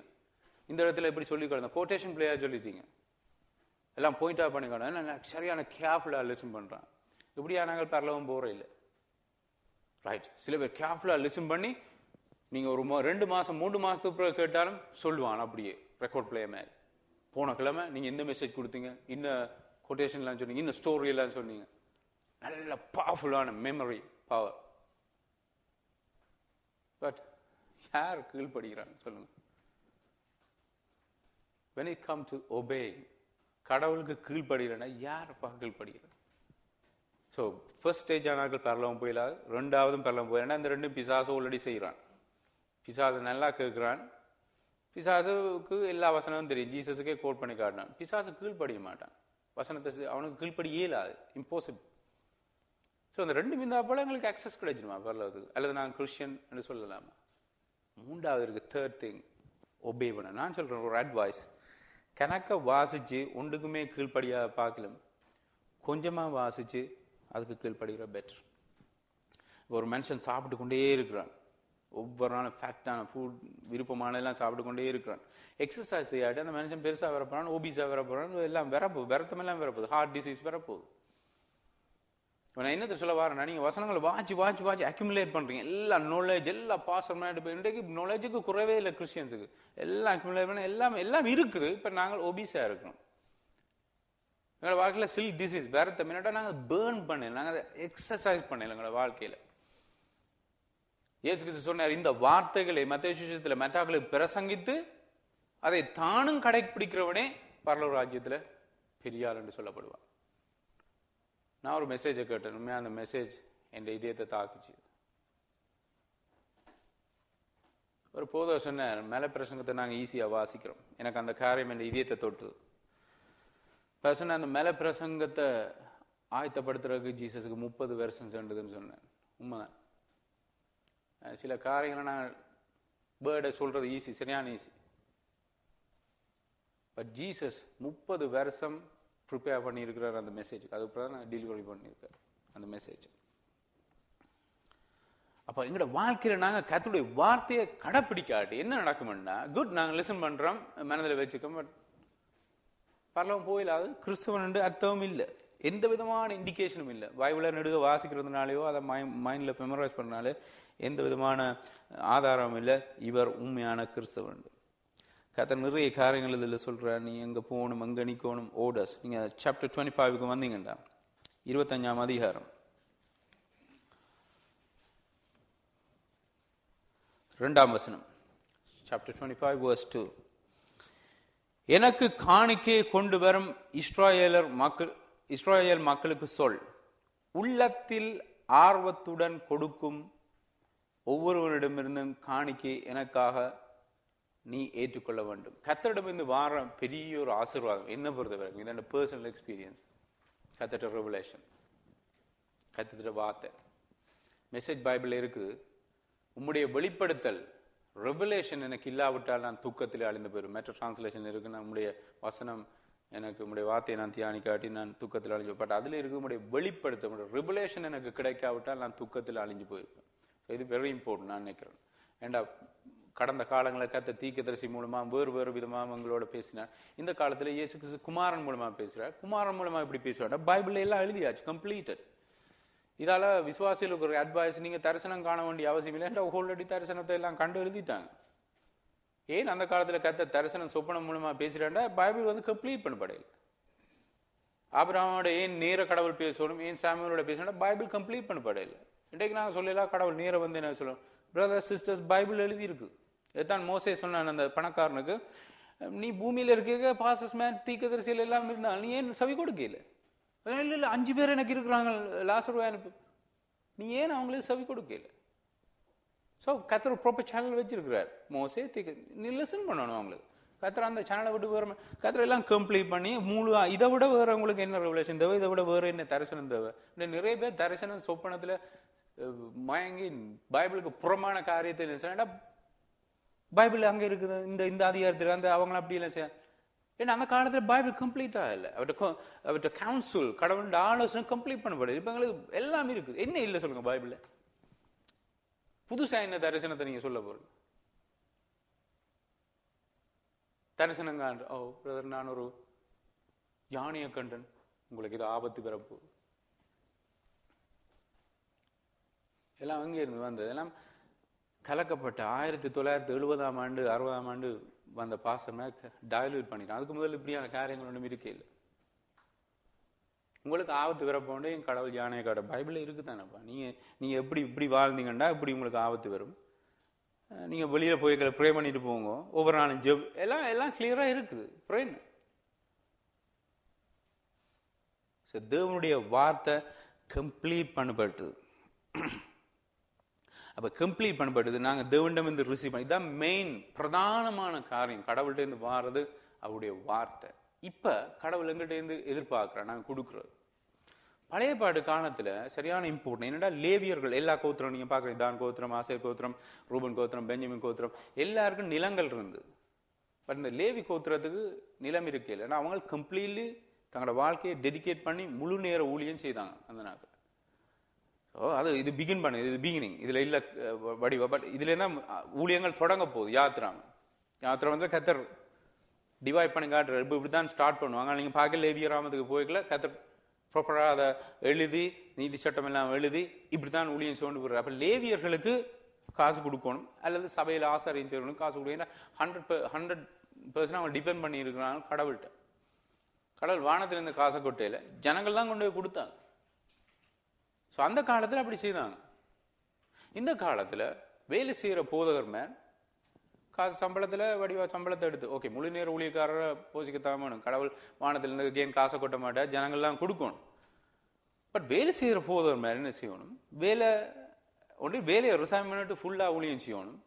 இந்த இடத்துல எப்படி சொல்லி கொடுங்க, கோட்டேஷன் பிள்ளையா சொல்லிட்டீங்க, எல்லாம் பாயிண்டா பண்ணிக்கணும். சரியான கேர்ஃபுல்லா லிசன் பண்றான். இப்படியா நாங்கள் பரலவும் போற இல்லை. ரைட். சில பேர் கேர்ஃபுல்லா லிசன் பண்ணி நீங்க ஒரு 2 மாசம் 3 மாசத்துக்கு பிறகு கேட்டாலும் சொல்லுவான் அப்படியே ரெக்கார்ட் பிளே மாதிரி. போன கிழமை நீங்க இந்த மெசேஜ் கொடுத்தீங்க, இந்த கொட்டேஷன் எல்லாம் சொன்னீங்க, இந்த ஸ்டோரி எல்லாம் சொன்னீங்க. நல்ல பவர்ஃபுல்லான மெமரி பவர். பட் யார் கீழ்படுகிறாங்க சொல்லுங்க? when it come to obey, கடவுளுக்கு கீழ்படுகிறனா யார் கீழ்படுகிறார்? ஸோ ஃபர்ஸ்ட் ஸ்டேஜ் ஆனாக்கள் பரலவும் போயிடாது, ரெண்டாவதும் பரலவும் போயிடா. இந்த ரெண்டும் பிசாசு ஆல்ரெடி செய்கிறான். பிசாசு நல்லா கேட்கிறான், பிசாசுக்கு எல்லா வசனமும் தெரியும், ஜீசஸுக்கே கோட் பண்ணி காட்டினான். பிசாசு கீழ்ப்படிய மாட்டான், வசனத்தை அவனுக்கு கீழ்ப்படி இயலாது, இம்பாசிபிள். ஸோ அந்த ரெண்டு மீந்தா போல எங்களுக்கு அக்சஸ் கிடைச்சிடுமா பரலோகத்துக்கு? அல்லது நான் கிறிஸ்டியன் என்று சொல்லலாமா? மூன்றாவது இருக்கு, தேர்ட் திங், ஒபே பண்ண. நான் சொல்றேன் ஒரு அட்வைஸ், கணக்க வாசிச்சு ஒன்றுக்குமே கீழ்ப்படியா பார்க்கலாம், கொஞ்சமா வாசிச்சு அதுக்கு கீழ்ப்படுகிற பெட்டர். ஒரு மனுஷன் சாப்பிட்டு கொண்டே இருக்கிறான், ஒவ்வொரு நாளும் ஃபேக்டான ஃபுட் விருப்பமானதெல்லாம் சாப்பிட்டு கொண்டே இருக்கிறான், எக்ஸசைஸ் செய்யாட்டி அந்த மனுஷன் பெருசா வரப்போறான், ஓபிஸா வரப்போறான், எல்லாம் வரப்போகுது, விரத்தமெல்லாம் வரப்போகுது, ஹார்ட் டிசீஸ் வரப்போகுது. நான் என்னத்தை சொல்ல வரேன்னா, நீங்க வசனங்களை வாட்சி வாட்சி வாட்சி அக்யூமுலேட் பண்றீங்க, எல்லா நாலேஜ் எல்லா பாசம். இன்றைக்கு நாலேஜுக்கு குறைவே இல்லை கிறிஸ்டியன்ஸுக்கு, எல்லாம் அக்யூமுலேட் பண்ண எல்லாம் இருக்குது. இப்ப நாங்கள் ஒபிஸா இருக்கிறோம், எங்களோட வாழ்க்கையில சில் டிசீஸ் விரத்தம். என்னட்டா நாங்கள் பேர்ன் பண்ணல, நாங்கள் எக்ஸசைஸ் பண்ணல எங்களோட வாழ்க்கையில. இயேசு கிறிஸ்து சொன்னார், இந்த வார்த்தைகளை மத்தேயு சுவிசேஷத்துல மற்றவர்களுக்கு பிரசங்கித்து அதை தானும் கடைபிடிக்கிறவனே பரலோக ராஜ்யத்துல பெரியார் என்று சொல்லப்படுவார். நான் ஒரு மெசேஜை கேட்டேன், உண்மையா அந்த மெசேஜ் என் இதயத்தை தாக்குச்சு. ஒரு போதவர் சொன்னார், மேல பிரசங்கத்தை நாங்கள் ஈஸியா வாசிக்கிறோம், எனக்கு அந்த காரியம் என் இதயத்தை தொட்டுது. சொன்ன அந்த மேல பிரசங்கத்தை ஆயத்தப்படுத்துறதுக்கு ஜீசஸுக்கு 30 வருஷம் சென்றதுன்னு சொன்னேன். உண்மைதான். சில காரியங்களை நான் பேர்டை சொல்றது ஈஸி, சரியான ஈஸி. பட் ஜீசஸ் 30 வருஷம் ப்ரிப்பேர் பண்ணி இருக்கிறார் அந்த மெசேஜுக்கு. அதுக்கப்புறம் நான் டெலிவரி பண்ணியிருக்கேன் அந்த மெசேஜ். அப்ப எங்களோட வாழ்க்கையில நாங்க கர்த்தருடைய வார்த்தையை கடைப்பிடிக்காட்டி என்ன நடக்கும்னா, குட் நாங்க லிசன் பண்றோம், மனதில் வச்சுக்கோம், பட் பரலோகம் போயிடாது. கிறிஸ்தவன் அர்த்தமும் இல்லை, எந்த விதமான இண்டிகேஷனும் இல்லை. பைபிளை நெடுக வாசிக்கிறதுனாலயோ அதை மைண்ட்ல மெமரைஸ் பண்ணாலே எந்த விதமான ஆதாரமும் இல்லை இவர் உண்மையான கிறிஸ்தவன். கர்த்தர் நிறைய காரியங்கள் இதில் சொல்றார். நீ எங்க போகணும், எங்க நிக்கணும், ஓடர்ஸ். நீங்க சாப்டர் 25க்கு வந்தீங்கடா, 25ஆம் அதிகாரம் 2ஆம் வசனம். Chapter 25 verse 2. எனக்கு காணிக்கை கொண்டு வரும் இஸ்ராயேல் மக்களுக்கு சொல், உள்ளத்தில் ஆர்வத்துடன் கொடுக்கும் ஒவ்வொருவரிடமிருந்தும் காணிக்கை எனக்காக நீ ஏற்றுக்கொள்ள வேண்டும். கர்த்தரிடமிருந்து வார பெரிய ஒரு ஆசீர்வாதம் என்ன பொறுத்தவரை, இது பர்சனல் எக்ஸ்பீரியன்ஸ். கர்த்தர் ரெவலேஷன், கர்த்தர் வார்த்தை, மெசேஜ் பைபிள் இருக்குது. உம்முடைய வெளிப்படுத்தல் ரெவலேஷன் எனக்கு இல்லாவிட்டால் நான் தூக்கத்திலே அழிந்து போயிடும். மற்ற டிரான்ஸ்லேஷன் இருக்கு, நம்முடைய வசனம் எனக்கு உங்களுடைய வார்த்தையை நான் தியானிக்காட்டி நான் தூக்கத்தில் அழிஞ்சு. பட் அதுல இருக்கு உங்களுடைய வெளிப்படுத்த ரெவலேஷன் எனக்கு கிடைக்காவிட்டால் நான் தூக்கத்தில் அழிஞ்சு போயிருப்பேன். இது வெரி இம்பார்ட்டன்ட் நான் நினைக்கிறேன். ஏண்டா கடந்த காலங்களில் கர்த்தர் தீர்க்கதரிசி மூலமா வேறு விதமாக உங்களோட பேசினார். இந்த காலத்துல இயேசு கிறிஸ்து குமாரன் மூலமா பேசுறார். குமாரன் மூலமா இப்படி பேசுவார். பைபிள் எல்லாம் எழுதியாச்சு, கம்ப்ளீட்டட். இதால விசுவாசிகளுக்கு ஒரு அட்வைஸ், நீங்க தரிசனம் காண வேண்டிய அவசியம் இல்லை, ஆல்ரெடி தரிசனத்தை எல்லாம் கண்டு எழுதிட்டாங்க. ஏன் அந்த காலத்துல கர்த்தர் தரிசனம் சொப்பனம் மூலமா பேசுறாண்டா, பைபிள் கம்ப்ளீட் பண்ணப்படையில். ஆபிரகாமோட ஏன் நேர கடவுள் பேசணும், ஏன் சாமுவேலோட பேசணும், பைபிள் கம்ப்ளீட் பண்ணப்படையில். இன்றைக்கு நாங்க சொல்லலாம் கடவுள் நேர என்ன சொல்லணும். பிரதர்ஸ் சிஸ்டர்ஸ், பைபிள் எழுதி இருக்கு. இதுதான் மோசே சொன்னான் அந்த பணக்காரனுக்கு, நீ பூமியில இருக்க பாசஸ் மேன் தீர்க்கதரிசிகள் எல்லாம் இருந்தால் நீ ஏன் செவி கொடுக்கல? இல்ல 5 பேர் எனக்கு இருக்கிறாங்க, லாசரு, நீ ஏன் அவங்களுக்கு செவி கொடுக்கல? ஸோ கர்த்தர் ஒரு ப்ராப்பர் சேனல் வச்சிருக்கிறார். மோசே நீ லிசன் பண்ணணும் அவங்களுக்கு. கர்த்தர் அந்த சேனலை விட்டு வேற கர்த்தர் எல்லாம் கம்ப்ளீட் பண்ணி இதை விட வேற உங்களுக்கு என்ன ரெவலேஷன் தேவை, இதை விட வேற என்ன தரிசனம் தேவை. நிறைய பேர் தரிசனம் சொப்பனத்துல மயங்கி பைபிளுக்கு புறமான காரியத்தை பைபிள் அங்க இருக்குது, இந்த அதிகாரத்தில் அந்த அவங்க அப்படி இல்லை செய்ய. ஏன்னா அந்த காலத்துல பைபிள் கம்ப்ளீட்டா இல்லை, அவர்கிட்ட கவுன்சில் கடவுளோட ஆலோசனை கம்ப்ளீட் பண்ணப்படுது. இப்ப எங்களுக்கு எல்லாம் இருக்குது, என்ன இல்லை சொல்லுங்க பைபிள்ல? புதுசா என்ன தரிசனத்தை நீங்க சொல்ல போறது? தரிசனம் காண்ற, ஓ பிரதர் நான் ஒரு யானைய கண்டன், உங்களுக்கு இது ஆபத்து பிறப்பு, எல்லாம் அங்கே இருந்து வந்தது எல்லாம் கலக்கப்பட்ட 1970ஆம் ஆண்டு 60ஆம் ஆண்டு வந்த பாசமே டைல்யூட் பண்ணிட்டான். அதுக்கு முதல்ல இப்படியான காரியங்கள் ஒன்றும் இருக்கே இல்லை. உங்களுக்கு ஆபத்து வரப்போண்டு என் கடவுள் யானையை காட்ட பைபிள் இருக்குதானப்பா. நீங்க எப்படி இப்படி வாழ்ந்தீங்கன்னா இப்படி உங்களுக்கு ஆபத்து வரும். நீங்க வெளியில போய் ப்ரே பண்ணிட்டு போங்க, ஒவ்வொரு நாளும் ஜெப், எல்லாம் கிளியரா இருக்குது. தேவனுடைய வார்த்தை கம்ப்ளீட் பண்ணப்பட்டது. அப்ப கம்ப்ளீட் பண்ணப்படுது. நாங்க தேவனிடம் இருந்து ரிசீவ் பண்ணி, இதான் மெயின் பிரதானமான காரியம். கடவுள்கிட்ட இருந்து வாரது அவருடைய வார்த்தை. இப்ப கடவுள் எங்கிட்ட இருந்து எதிர்பார்க்கிறோம் நாங்க கொடுக்கறது. பழைய பாட்டு காலத்துல சரியான இம்பார்ட்டன் என்னடா, லேவியர்கள் எல்லா கோத்திரம் நீங்க பாக்குறீங்க, தான் கோத்திரம், ஆசேர் கோத்திரம், ரூபன் கோத்திரம், பெஞ்சமின் கோத்திரம், எல்லாருக்கும் நிலங்கள் இருந்தது. பட் இந்த லேவி கோத்திரத்துக்கு நிலம் இருக்கே இல்லை. அவங்க கம்ப்ளீட்லி தங்களோட வாழ்க்கையை டெடிகேட் பண்ணி முழு நேர ஊழியம் செய்தாங்க அந்த நாட்கள். அது இது பிகின் பண்ணு, இது பிகினிங், இதுல இல்ல வடிவ. பட் இதுல தான் ஊழியங்கள் தொடங்க போகுது. யாத்திரை வந்து கத்தர் டிவைட் பண்ணி காட்டுறாரு. இப்படிதான் ஸ்டார்ட் பண்ணுவாங்க. நீங்க பார்க்க லேவிய ராமத்துக்கு போய்க்கல, கத்தர் ப்ராப்பரா அதை எழுதி நீதி சட்டம் எல்லாம் எழுதி இப்படித்தான் ஊழியம் கொண்டு போடுறாரு. அப்ப லேவியர்களுக்கு காசு கொடுக்கணும், அல்லது சபையில் ஆசாரியம் செய்யணும் காசு கொடுக்கணும். 100% அவங்க டிபெண்ட் பண்ணி இருக்கிறாங்க கடவுள்கிட்ட. கடவுள் வானத்திலிருந்து காசை கொட்டையில ஜனங்கள் தான் கொண்டு போய் கொடுத்தாங்க. அந்த காலத்துல அப்படி செய்தாங்க. இந்த காலத்துல வேலை செய்யற போதகர் மேன் காசு சம்பளத்துல வடிவா சம்பளத்தை எடுத்து ஓகே முழு நேர ஊழியக்காரரை போசிக்கத்தான் வேணும். கடவுள் வானத்திலிருந்து கேன் காசை கொட்ட மாட்டார், ஜனங்கள்லாம் கொடுக்கணும். பட் வேலை செய்யற போதகர் மேன் என்ன செய்யணும், வேலையை விவசாயம் பண்ணிட்டு ஃபுல்லா ஊழியம் செய்யணும்,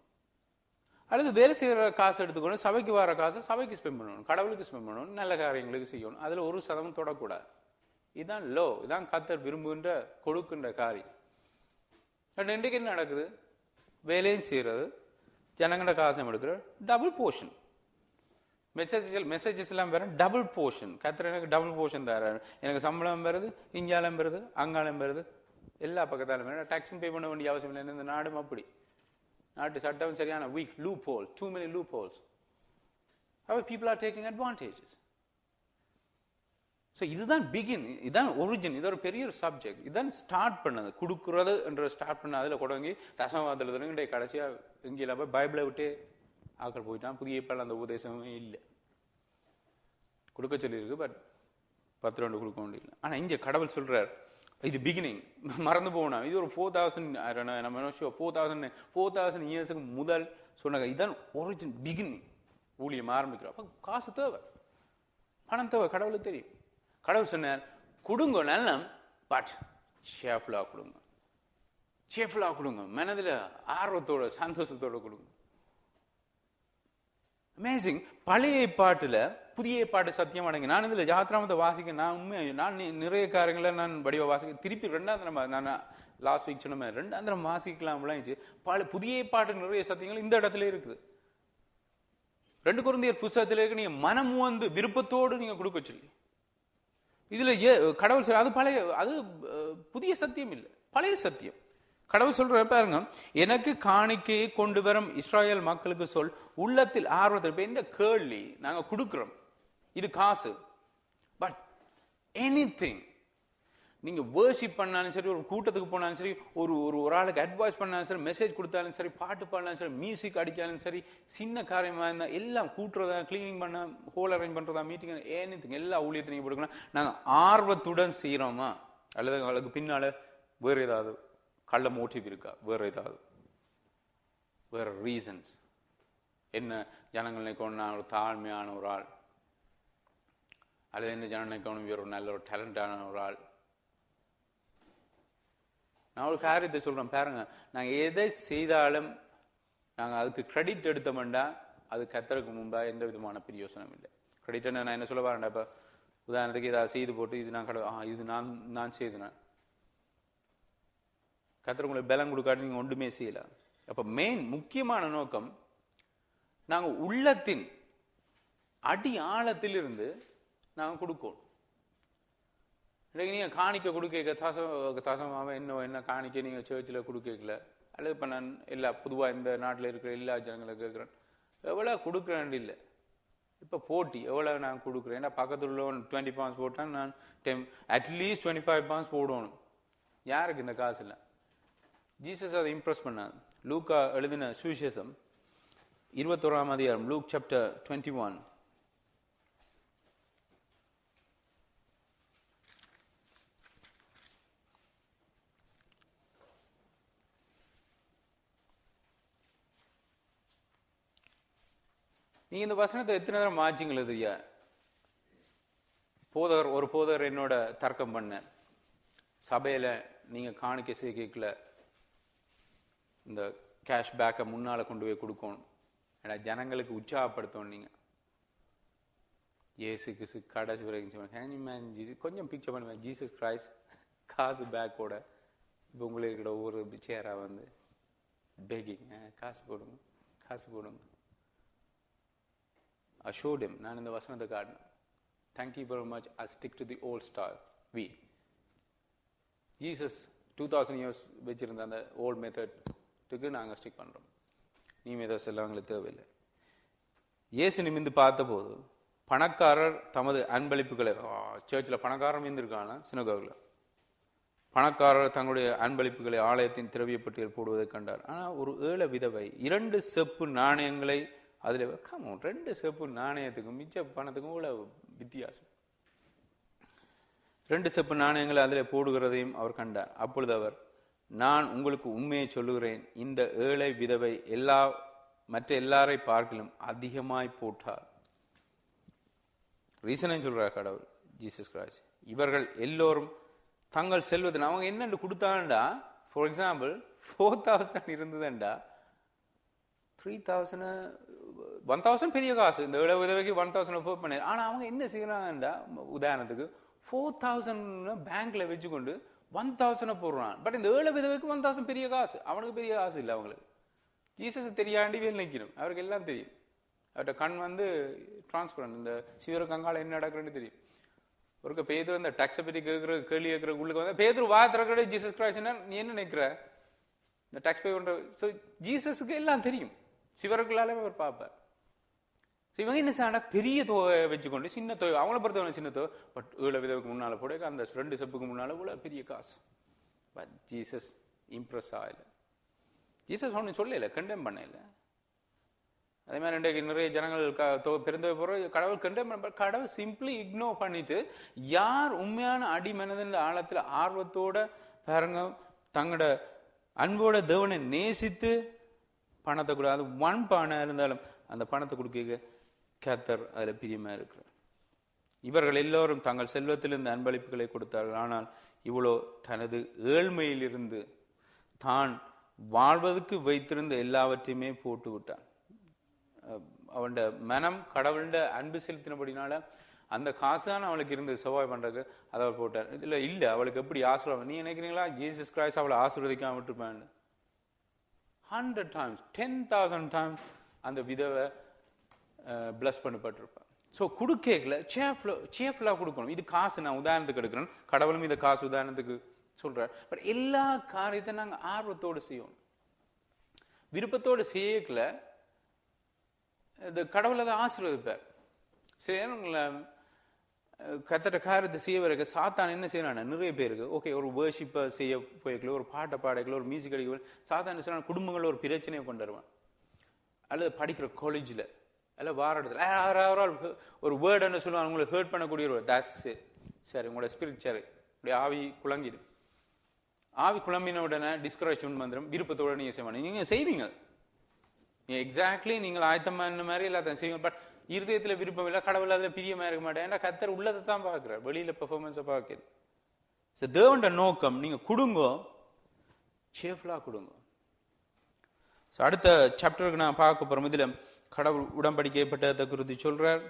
அல்லது வேலை செய்யற காசு எடுத்துக்கணும், சபைக்கு வர காசை சபைக்கு ஸ்பெண்ட் பண்ணணும், கடவுளுக்கு ஸ்பெண்ட் பண்ணணும், நல்ல காரியங்களுக்கு செய்யணும். அதுல 1% தொடக்கூடாது. இதுதான் லோ, இதான் கத்தர் விரும்புகின்ற கொடுக்கின்ற காரியம். இன்றைக்கு என்ன நடக்குது, வேலையும் செய்யறது, ஜனங்களோட காசம் எடுக்கிற டபுள் போர்ஷன். மெசேஜஸ் எல்லாம் வேற டபுள் போர்ஷன். கத்தர் எனக்கு டபுள் போர்ஷன் தராரு. எனக்கு சம்பளம் வருது, இங்காலம் வருது, அங்காலம் வருது, எல்லா பக்கத்தாலும் வேணும். டாக்ஸும் பே பண்ண வேண்டிய அவசியம் இல்லை. இந்த நாடும் அப்படி, நாட்டு சட்டம் சரியான week, loop whole, too many loopholes. How people are taking advantages. So இதுதான் பிகின், இதுதான் ஒரிஜின். இது ஒரு பெரிய சப்ஜெக்ட். இதுதான் ஸ்டார்ட் பண்ணது, கொடுக்கறது என்ற ஸ்டார்ட் பண்ண. அதுல தொடங்கி தசமவாதத்துல கடைசியா இங்கே போய் பைபிளை விட்டு ஆக்கள் போயிட்டான். புதிய ஏற்பாடு அந்த உபதேசமே இல்லை. கொடுக்க சொல்லியிருக்கு, பட் 10 கொடுக்க முடியல. ஆனா இங்க கடவுள் சொல்றார் இது பிகினிங். மறந்து போனா இது ஒரு 4000 இயர்ஸுக்கு முதல் சொன்னாங்க. இதுதான் ஒரிஜின் பிகினிங். ஊழியம் ஆரம்பிக்கிறோம். அப்ப காசு தேவை, பணம் தேவை, கடவுளுக்கு தெரியும். கடவுள் சொன்னார் கொடுங்க நல்ல, பட் ஷேஃபுல்லா கொடுங்க, ஷேஃபுல்லா கொடுங்க, மனதில் ஆர்வத்தோட சந்தோஷத்தோட கொடுங்க. அமேசிங். பழைய பாட்டுல புதிய பாட்டு சத்தியம் அடங்கி. நான் இதுல யாத்ராமத்தை வாசிக்க நான் நிறைய காரியங்களை நான் வடிவ வாசிக்க திருப்பி 2ஆம் நான் லாஸ்ட் வீக் சொன்ன மாதிரி 2ஆம் வாசிக்கலாம். புதிய பாட்டு நிறைய சத்தியங்கள் இந்த இடத்துல இருக்குது. 2 கொரிந்தியர் புத்தகத்துல இருக்கு. நீங்க மனம் வந்து விருப்பத்தோடு நீங்க கொடுக்க சொல்லி இதுல கடவுள் சொல்ற அது பழைய, அது புதிய சத்தியம் இல்லை, பழைய சத்தியம். கடவுள் சொல்ற பாருங்க, எனக்கு காணிக்கையை கொண்டு வரும் இஸ்ராயல் மக்களுக்கு சொல், உள்ளத்தில் ஆர்வத்தில் இந்த கேள்வி நாங்க கொடுக்கிறோம், இது காசு. பட் எனிதிங் நீங்க வர்ஷிப் பண்ணாலும் சரி, ஒரு கூட்டத்துக்கு போனாலும் சரி, ஒரு ஆளுக்கு அட்வைஸ் பண்ணாலும் சரி, மெசேஜ் கொடுத்தாலும் சரி, பாட்டு பாடினாலும் சரி, மியூசிக் அடிச்சாலும் சரி, சின்ன காரியமா இருந்தா எல்லாம் கூட்டுறதா, கிளீனிங் பண்ண, ஹோல் அரேஞ்ச் பண்றதா, மீட்டிங், எனிதிங் எல்லா ஊழியத்தையும் நீங்க கொடுக்கலாம். நாங்க ஆர்வத்துடன் செய்யறோமா, அல்லது அவளுக்கு பின்னால வேற ஏதாவது கள்ள மோட்டிவ் இருக்கா, வேற ரீசன்ஸ் என்ன? ஜனங்கள் நினைக்கணும் நான் ஒரு தாழ்மையான ஒரு ஆள், அல்லது என்ன ஜனம் நினைக்கணும் இவர் ஒரு நல்ல ஒரு டேலண்டான ஒரு ஆள். நான் ஒரு காரியத்தை சொல்றேன் பாருங்க, நாங்க எதை செய்தாலும் நாங்க அதுக்கு கிரெடிட் எடுத்தோம்டா அது கர்த்தருக்கு முன்பா எந்த விதமான பிரயோசனம் இல்லை. கிரெடிட் நான் என்ன சொல்ல வரேன்டா, இப்ப உதாரணத்துக்கு ஏதாவது செய்து போட்டு இது நான் இது நான் செய்தேன், கர்த்தர் உங்களுக்கு பலம் கொடுக்காட்டி நீங்க ஒன்றுமே செய்யல. அப்ப மெயின் முக்கியமான நோக்கம் நாங்க உள்ளத்தின் அடி ஆழத்தில் இருந்து நாங்க கொடுக்கணும். நீங்க காணிக்க கொடுக்க தசமாவ என்ன காணிக்க நீங்க சர்ச்சில் கொடுக்கல, அல்லது இப்ப நான் எல்லா பொதுவா இந்த நாட்டில் இருக்கிற எல்லா ஜனங்களை கேட்கிறேன் எவ்வளவு கொடுக்குறேன் இல்லை. இப்ப போட்டி எவ்வளவு நான் கொடுக்குறேன். ஏன்னா பக்கத்துல உள்ள 20 pounds போட்டா நான் அட்லீஸ்ட் 25 pounds போடணும். யாருக்கு இந்த காசு இல்லை? ஜீசஸ் அதை இம்ப்ரெஸ் பண்ணார். லூக்கா எழுதின சுவிசேஷம் 21ஆம் அதிகாரம், லூக் சாப்டர் 21. நீங்க இந்த வசனத்தை எத்தனை நேரம் மாச்சிங்களது ஐயா? ஒரு போதகர் என்னோட தர்க்கம் பண்ண, சபையில நீங்க காணிக்கை செய்யல, இந்த கேஷ் பேக்கை முன்னால கொண்டு போய் கொடுக்கணும். ஏன்னா ஜனங்களுக்கு உற்சாகப்படுத்தணும். நீங்க இயேசு கிறிஸ்து கடைசி வரைக்கும் கொஞ்சம் பிக்சர் பண்ணுவேன். ஜீசஸ் கிரைஸ்ட் காசு பேக்கோட இப்போ உங்களுக்கு இருக்கிற ஒவ்வொரு சேரா வந்து பேக்கிங், காசு போடுங்க காசு போடுங்க. I showed him. நான் இந்த வசனத்தை காட்டினேன். Thank you very much. I stick to the old style. Jesus 2000 years வச்சிருந்த அந்த ஓல்ட் மெத்தடுக்கு நாங்கள் ஸ்டிக் பண்றோம். நீ மெத்தட்ஸ் எல்லாம் எங்களுக்கு தேவையில்லை. இயேசு நிமிந்து பார்த்தபோது பணக்காரர் தமது அன்பளிப்புகளை, சர்ச்சில் பணக்காரன் இருந்திருக்காங்க, சினகோகில் பணக்காரர் தங்களுடைய அன்பளிப்புகளை ஆலயத்தின் திரவிய பட்டியல் போடுவதை கண்டார். ஆனால் ஒரு ஏழை விதவை 2 செப்பு நாணயங்களை அதில் 2 செப்பு நாணயத்துக்கும் மிச்ச பணத்துக்கும் இவ்வளவு வித்தியாசம். 2 செப்பு நாணயங்களை அதில் போடுகிறதையும் அவர் கண்டார். அப்பொழுது அவர், நான் உங்களுக்கு உண்மையை சொல்லுகிறேன், இந்த ஏழை விதவை மற்ற எல்லாரை பார்க்கலும் அதிகமாய் போட்டார். ரீசனையும் சொல்றார் கடவுள், ஜீசஸ் கிரைஸ்ட். இவர்கள் எல்லோரும் தங்கள் செல்வத்தின் அவங்க என்னென்று கொடுத்தாண்டா, ஃபார் எக்ஸாம்பிள் 4000 இருந்ததுண்டா 3000 1000 பெரிய காசு. இந்த ஏழை விதவைக்கு 1000 அஃபோர்ட் பண்ண. ஆனா அவங்க என்ன செய்யறாங்கடா, உதாரணத்துக்கு 4000 பேங்க்ல வச்சுக்கொண்டு 1000 போடுறான். பட் இந்த ஏழை விதவைக்கு 1000 பெரிய காசு, அவனுக்கு பெரிய காசு இல்லை. அவங்களுக்கு ஜீசஸ் தெரியாண்டி வேல் நிற்கணும். அவருக்கு எல்லாம் தெரியும். அவர்கிட்ட கண் வந்து டிரான்ஸ்பரண்ட். இந்த சிவர கங்கால என்ன நடக்குதுன்னு தெரியும். ஒருக்க பேதுரு இந்த டாக்ஸை பற்றி கேட்கிற கேள்வி கேட்கிற உள்ளுக்கு வந்து பேதுரு வா திறக்கிற ஜீசஸ் கிரைஸ்ட், நீ என்ன நினைக்கிற இந்த டாக்ஸ் பே பண்ற. ஸோ ஜீசஸுக்கு எல்லாம் தெரியும். சிவர்களாலே அவர் பார்ப்பார். இவங்க என்ன செய்ய பெரிய தொகை வச்சுக்கொண்டு சின்ன தொகை, அவங்கள பொறுத்தவரை சின்ன தொகை. பட் ஏழு விதவுக்கு முன்னால போட அந்த 2 செப்புக்கு முன்னால கூட பெரிய காசு. பட் ஜீசஸ் இம்ப்ரெஸ் ஆகல. ஜீசஸ் ஒன்றும் சொல்லல, கண்டெம் பண்ணல. அதே மாதிரி இன்றைக்கு நிறைய ஜனங்கள் பிறந்த போற கடவுள் கண்டெம் பண்ண, கடவுள் சிம்பிளி இக்னோர் பண்ணிட்டு யார் உண்மையான அடிமனதின் ஆழத்துல ஆர்வத்தோட பாருங்க தங்களோட அன்போட தேவனை நேசித்து பணத்தை கூட, அது 1 பணம் இருந்தாலும் அந்த பணத்தை கொடுக்க கர்த்தர் அதுல பிரியமா இருக்கிறார். இவர்கள் எல்லோரும் தங்கள் செல்வத்திலிருந்து அன்பளிப்புகளை கொடுத்தார்கள். ஆனால் இவ்வளோ தனது ஏழ்மையிலிருந்து தான் வாழ்வதற்கு வைத்திருந்த எல்லாவற்றையுமே போட்டு விட்டான். அவன் மனம் கடவுள்ட அன்பு செலுத்தினபடினால அந்த காசுதான் அவளுக்கு இருந்து சவாய் பண்றதுக்கு அதை அவர் போட்டார். இதுல இல்ல அவளுக்கு எப்படி ஆசீர்வாதம். நீ நினைக்கிறீங்களா ஜீசஸ் கிரைஸ்ட் அவளை ஆசீர்வதிக்காம விட்டுருப்பான்? 100 times 10,000 times அந்த விதவை பிளஸ் பண்ணப்பட்டிருப்பான். ஸோ கொடுக்கல சேஃப்லா கொடுக்கணும். இது காசு நான் உதாரணத்துக்கு எடுக்கிறேன், கடவுளும் இந்த காசு உதாரணத்துக்கு சொல்றார். பட் எல்லா காரியத்தை நாங்க ஆர்வத்தோடு செய்யணும். விருப்பத்தோடு செய்யக்கல இந்த கடவுள் அதை ஆசீர்வதிப்பார். சரி, கத்தட்ட காரியத்தை செய்ய வரைக்க சாத்தான் என்ன செய்யறான்? நிறைய பேருக்கு ஓகே ஒரு வேர்ஷிப்பை செய்ய போய்க்கல, ஒரு பாட்டை பாடைக்கல, ஒரு மியூசிக் அடிக்கல, சாத்தான் என்ன செய்யறான்? குடும்பங்களில் ஒரு பிரச்சனையை கொண்டு வருவான். அல்லது படிக்கிற காலேஜில் அல்ல வார இடத்துல ஒரு வேர்டு என்ன சொல்லுவாங்க, உங்களை ஹர்ட் பண்ணக்கூடிய ஒரு தட்ஸ் சரி உங்களோட ஸ்பிரிட் சரி இப்படி ஆவி குழங்கிடும். ஆவி குழம்பின உடனே டிஸ்கரேஜ்மெண்ட் வந்துடும். விருப்பத்தோட நீங்க செய்வாங்க, நீங்க செய்வீங்க எக்ஸாக்ட்லி நீங்கள் ஆயத்தமான மாதிரி எல்லாத்தையும் செய்வீங்க. பட் இருதயத்துல விருப்பம் இல்லை, கடவுள் அதுல பிரியமா இருக்க மாட்டேன். ஏன்னா கர்த்தர் உள்ளதை தான் பாக்குறார், வெளியில பெர்ஃபார்மன்ஸை பார்க்கிறது. தேவண்ட நோக்கம் நீங்க கொடுங்க, சேஃப்லா கொடுங்க. அடுத்த சாப்டருக்கு நான் பார்க்க போறோம். இதுல கடவுள் உடன்படிக்கைப்பட்டதை குறித்து சொல்றார்.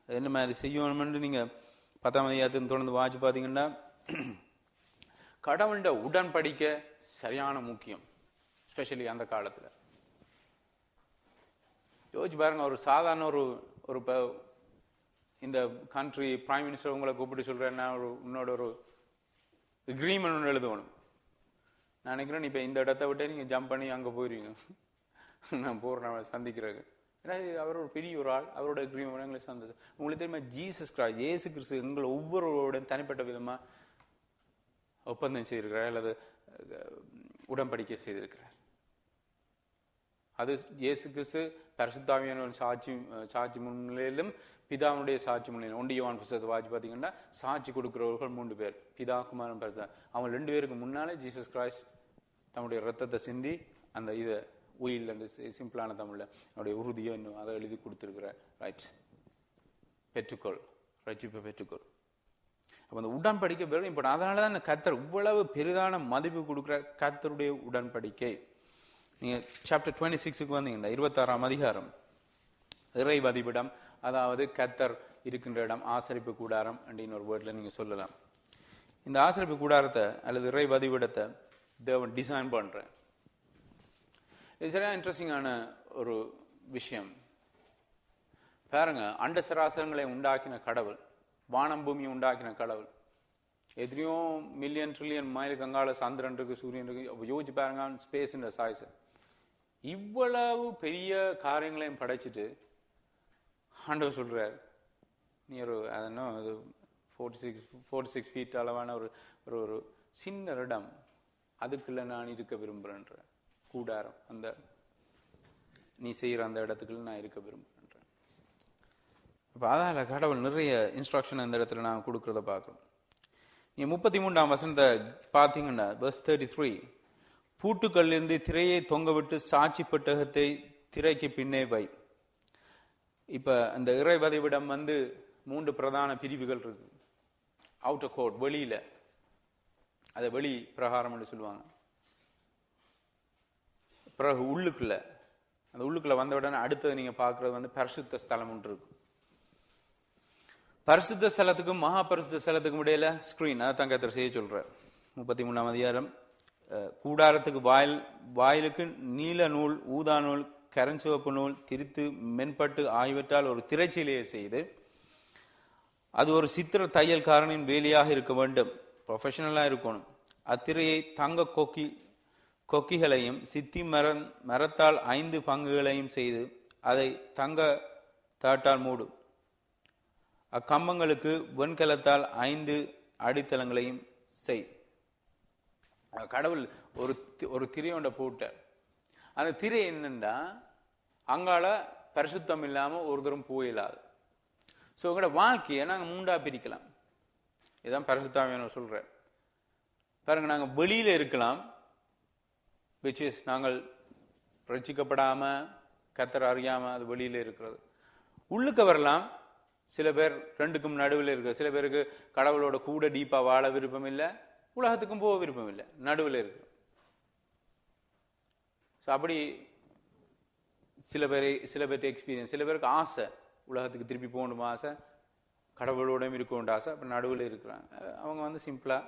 என்ன மாதிரி செய்யணும்னு நீங்க 10ஆம் அதிகாரத்தில் தொடர்ந்து வாட்சி பாத்தீங்கன்னா கடவுள்ட உடன்படிக்கை சரியான முக்கியம். ஸ்பெஷலி அந்த காலத்துல யோசிச்சு பாருங்க, ஒரு சாதாரண ஒரு இந்த கண்ட்ரி பிரைம் மினிஸ்டர் உங்களை கூப்பிட்டு சொல்றேன்னா உன்னோட ஒரு அக்ரிமெண்ட் ஒன்று எழுதணும். நான் நினைக்கிறேன் இப்ப இந்த இடத்த விட்டு நீங்க ஜம்ப் பண்ணி அங்க போயிருவீங்க, நான் போறேன் சந்திக்கிறேன். ஏன்னா அவர் ஒரு பெரிய ஒரு ஆள், அவரோட அக்ரிமெண்ட் எங்களை சந்தோஷம். உங்களுக்கு தெரியுமா, ஜீசஸ் கிரைஸ்ட் இயேசு கிறிஸ்து எங்களை ஒவ்வொருவரோட தனிப்பட்ட விதமா ஒப்பந்தம் செய்திருக்கிறார் அல்லது உடன்படிக்கை செய்திருக்கிறார். அது இயேசு கிறிஸ்து பரிசுத்தாவியான சாட்சி முன்னிலையிலும் பிதாவுடைய சாட்சி முன்னிலையிலும். 1 யோவான் புத்தகத்தை வாட்சி பார்த்தீங்கன்னா சாட்சி கொடுக்கிறவர்கள் 3 பேர், பிதா குமாரன் பரிசுத்த. அவங்க 2 பேருக்கு முன்னாலே ஜீசஸ் கிரைஸ்ட் தன்னுடைய ரத்தத்தை சிந்தி அந்த இதை உயில் அந்த சிம்பிளான தமிழ்ல அவருடைய உறுதியோ இன்னும் அதை எழுதி கொடுத்திருக்கிறார். ரைட், பெற்றுக்கொள், ரட்சிப்பை பெற்றுக்கொள். அப்ப அந்த உடன்படிக்கை வெறும் இம்பார்ட்டன். அதனாலதான் கர்த்தர் இவ்வளவு பெரிதான மதிப்பு கொடுக்கிறார். கர்த்தருடைய உடன்படிக்கை நீங்க சாப்டர் 26க்கு வந்தீங்கன்னா 26ஆம் அதிகாரம் இறை வதிவிடம், அதாவது கர்த்தர் இருக்கின்ற இடம், ஆசரிப்பு கூடாரம் அப்படின்னு ஒரு வேர்ட்ல நீங்க சொல்லலாம். இந்த ஆசரிப்பு கூடாரத்தை அல்லது இறை வதிவிடத்தை தேவன் டிசைன் பண்றேன். இது சரியா இன்ட்ரெஸ்டிங்கான ஒரு விஷயம். பாருங்க, அண்ட சராசரங்களை உண்டாக்கின கடவுள், வானம் பூமியை உண்டாக்கின கடவுள், எத்தனையோ மில்லியன் ட்ரில்லியன் மைலுக்கு அங்கால சந்திரன் இருக்கு, சூரியன் இருக்கு. யோசிச்சு பாருங்க ஸ்பேஸ் இந்த சாய்ஸ். இவ்வளவு பெரிய காரியங்களையும் படைச்சிட்டு ஆண்டவர் சொல்றார், நீ ஒரு அதென்ன 46 ஃபீட் அளவான ஒரு ஒரு சின்ன இடம், அதுக்குள்ள நான் இருக்க விரும்புறேன்ற கூடாரம், அந்த நீ செய்யற அந்த இடத்துக்குள்ள நான் இருக்க விரும்புறேன். இப்ப அதால கடவுள் நிறைய இன்ஸ்ட்ரக்ஷன் அந்த இடத்துல நான் கொடுக்கறத பார்க்கிறோம். நீ 33ஆம் வசனத்தை பாத்தீங்கன்னா verse 33, பூட்டுக்களிலிருந்து திரையை தொங்க விட்டு சாட்சி பெட்டகத்தை திரைக்கு பின்னே வை. இப்ப அந்த இறை வதிவிடம் 3 பிரதான பிரிவுகள் இருக்கு. அவுட்டர் கோர்ட், வெளியில, அதை வெளி பிரகாரம் என்று சொல்லுவாங்க. பிறகு உள்ளுக்குள்ள, அந்த உள்ளுக்குள்ள வந்த உடனே அடுத்தது நீங்க பாக்குறது பரிசுத்த ஸ்தலம் ஒன்று இருக்கு. பரிசுத்த ஸ்தலத்துக்கும் மகா பரிசுத்த ஸ்தலத்துக்கும் இடையில ஸ்கிரீன், அதை தான் கர்த்தர் செய்ய சொல்ற. 33ஆம் அதிகாரம், கூடாரத்துக்கு வாயிலுக்கு நீல நூல், ஊதா நூல், கரஞ்சிவப்பு நூல், திரித்து, மென்பட்டு ஆகியவற்றால் ஒரு திரைச்சீலையை செய்து, அது ஒரு சித்திர தையல்காரனின் வேலையாக இருக்க வேண்டும், ப்ரொஃபஷனலா இருக்கணும். அத்திரையை தங்க கொக்கிகளையும் சித்தி மரத்தால் 5 பங்குகளையும் செய்து அதை தங்க தாட்டால் மூடும். அக்கம்பங்களுக்கு வெண்கலத்தால் 5 அடித்தளங்களையும் செய். கடவுள் ஒரு திரையொண்ட போட்டார். அந்த திரை என்னன்னா, அங்கால பரிசுத்தம் இல்லாம ஒரு தரம் போயிடாது. சோ உங்களோட வாழ்க்கையை நாங்க 3ஆ பிரிக்கலாம். இதுதான் பரிசுத்தாவியானவர் சொல்ற. பாருங்க, நாங்க வெளியில இருக்கலாம், which is நாங்கள் ரட்சிக்கப்படாம கர்த்தர் அறியாம அது வெளியில இருக்கிறது. உள்ளுக்கு வரலாம். சில பேர் ரெண்டுக்கும் நடுவில் இருக்கு. சில பேருக்கு கடவுளோட கூட டீப்பா வாழ விருப்பம் இல்லை, உலகத்துக்கும் போக விருப்பம் இல்லை, நடுவில் இருக்கு. அப்படி சில பேர்ட்ட எக்ஸ்பீரியன்ஸ். சில பேருக்கு ஆசை, உலகத்துக்கு திருப்பி போகணும் ஆசை, கடவுளோட இருக்கணும் ஆசை, அப்ப நடுவில் இருக்கிறாங்க. அவங்க சிம்பிளா.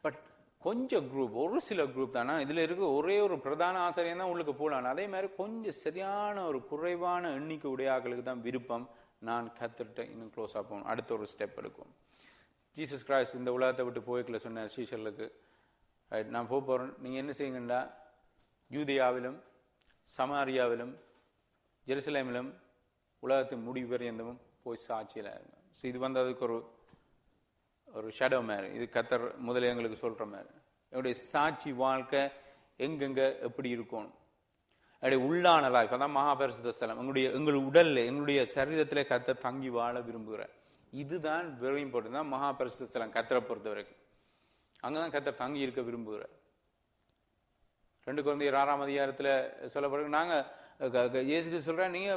பட் கொஞ்சம் குரூப், ஒரு சில குரூப் தானே இதுல இருக்கு. ஒரே ஒரு பிரதான ஆசிரியர் தான் உள்ளுக்கு போகலாம். அதே மாதிரி கொஞ்சம் சரியான ஒரு குறைவான எண்ணிக்கை உடையாக்களுக்கு தான் விருப்பம், நான் கத்துட்டு இன்னும் க்ளோஸா போகணும், அடுத்த ஒரு ஸ்டெப் எடுக்கும். ஜீசஸ் கிரைஸ்ட் இந்த உலகத்தை விட்டு போய்க்கல சொன்னார் சீஷர்களுக்கு, நான் போறேன், நீங்க என்ன செய்யுங்கண்டா, யூதேயாவிலும் சமாரியாவிலும் ஜெருசலேமிலும் உலகத்தின் முடிவு பரியந்தமும் போய் சாட்சியில இருங்க. இது அதுக்கு ஒரு ஷேடோ மாதிரி. இது கர்த்தர் முதல்ல எங்களுக்கு சொல்ற மாதிரி. என்னுடைய சாட்சி வாழ்க்கை எங்கெங்க எப்படி இருக்கணும், என்னுடைய உள்ளான லைஃப், அதான் மகாபரிசுத்த ஸ்தலம். எங்களுடைய உடல்ல, எங்களுடைய சரீரத்திலே கர்த்தர் தங்கி வாழ விரும்புகிறார். இதுதான் வெரி இம்பார்ட்டன்ட். தான் மகாபரிசுத்த ஸ்தலம் கர்த்தரை பொறுத்த வரைக்கும். அங்கதான் கர்த்தர் தங்கி இருக்க விரும்புகிறார். 2 கொரிந்தியர் 6ஆம் அதிகாரத்துல சொல்லப்படுறது, நாங்க இயேசுக்கு சொல்றேன், நீங்க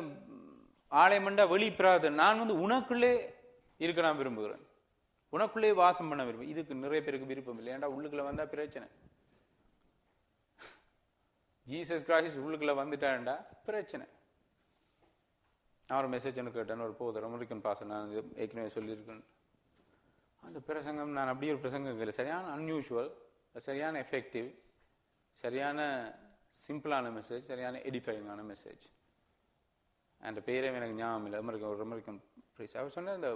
ஆலயமண்டா வெளிப்பிராது, நான் உனக்குள்ளே இருக்க நான் விரும்புகிறேன், உனக்குள்ளே வாசம் பண்ண விரும்புகிறேன். இதுக்கு நிறைய பேருக்கு விருப்பம் இல்லை. ஏன்டா உள்ளுக்குள்ள வந்தா பிரச்சனை. ஜீசஸ் கிரைஸ்ட் உள்ளுக்குள்ள வந்துட்டான்டா பிரச்சனை. நான் ஒரு மெசேஜ் ஒன்று கேட்டேன், ஒரு போதர் அமெரிக்கன் பாசன், நான் ஏற்கனவே சொல்லியிருக்கேன். அந்த பிரசங்கம் நான் அப்படியே ஒரு பிரசங்கம் இல்லை, சரியான அன்யூஷுவல், சரியான எஃபெக்டிவ், சரியான சிம்பிளான மெசேஜ், சரியான எடிஃபைங்கான மெசேஜ். அந்த பேரே எனக்கு ஞாபகம் இல்லை. ஒரு அமெரிக்கன் பிரைஸ். அவர் சொன்ன, இந்த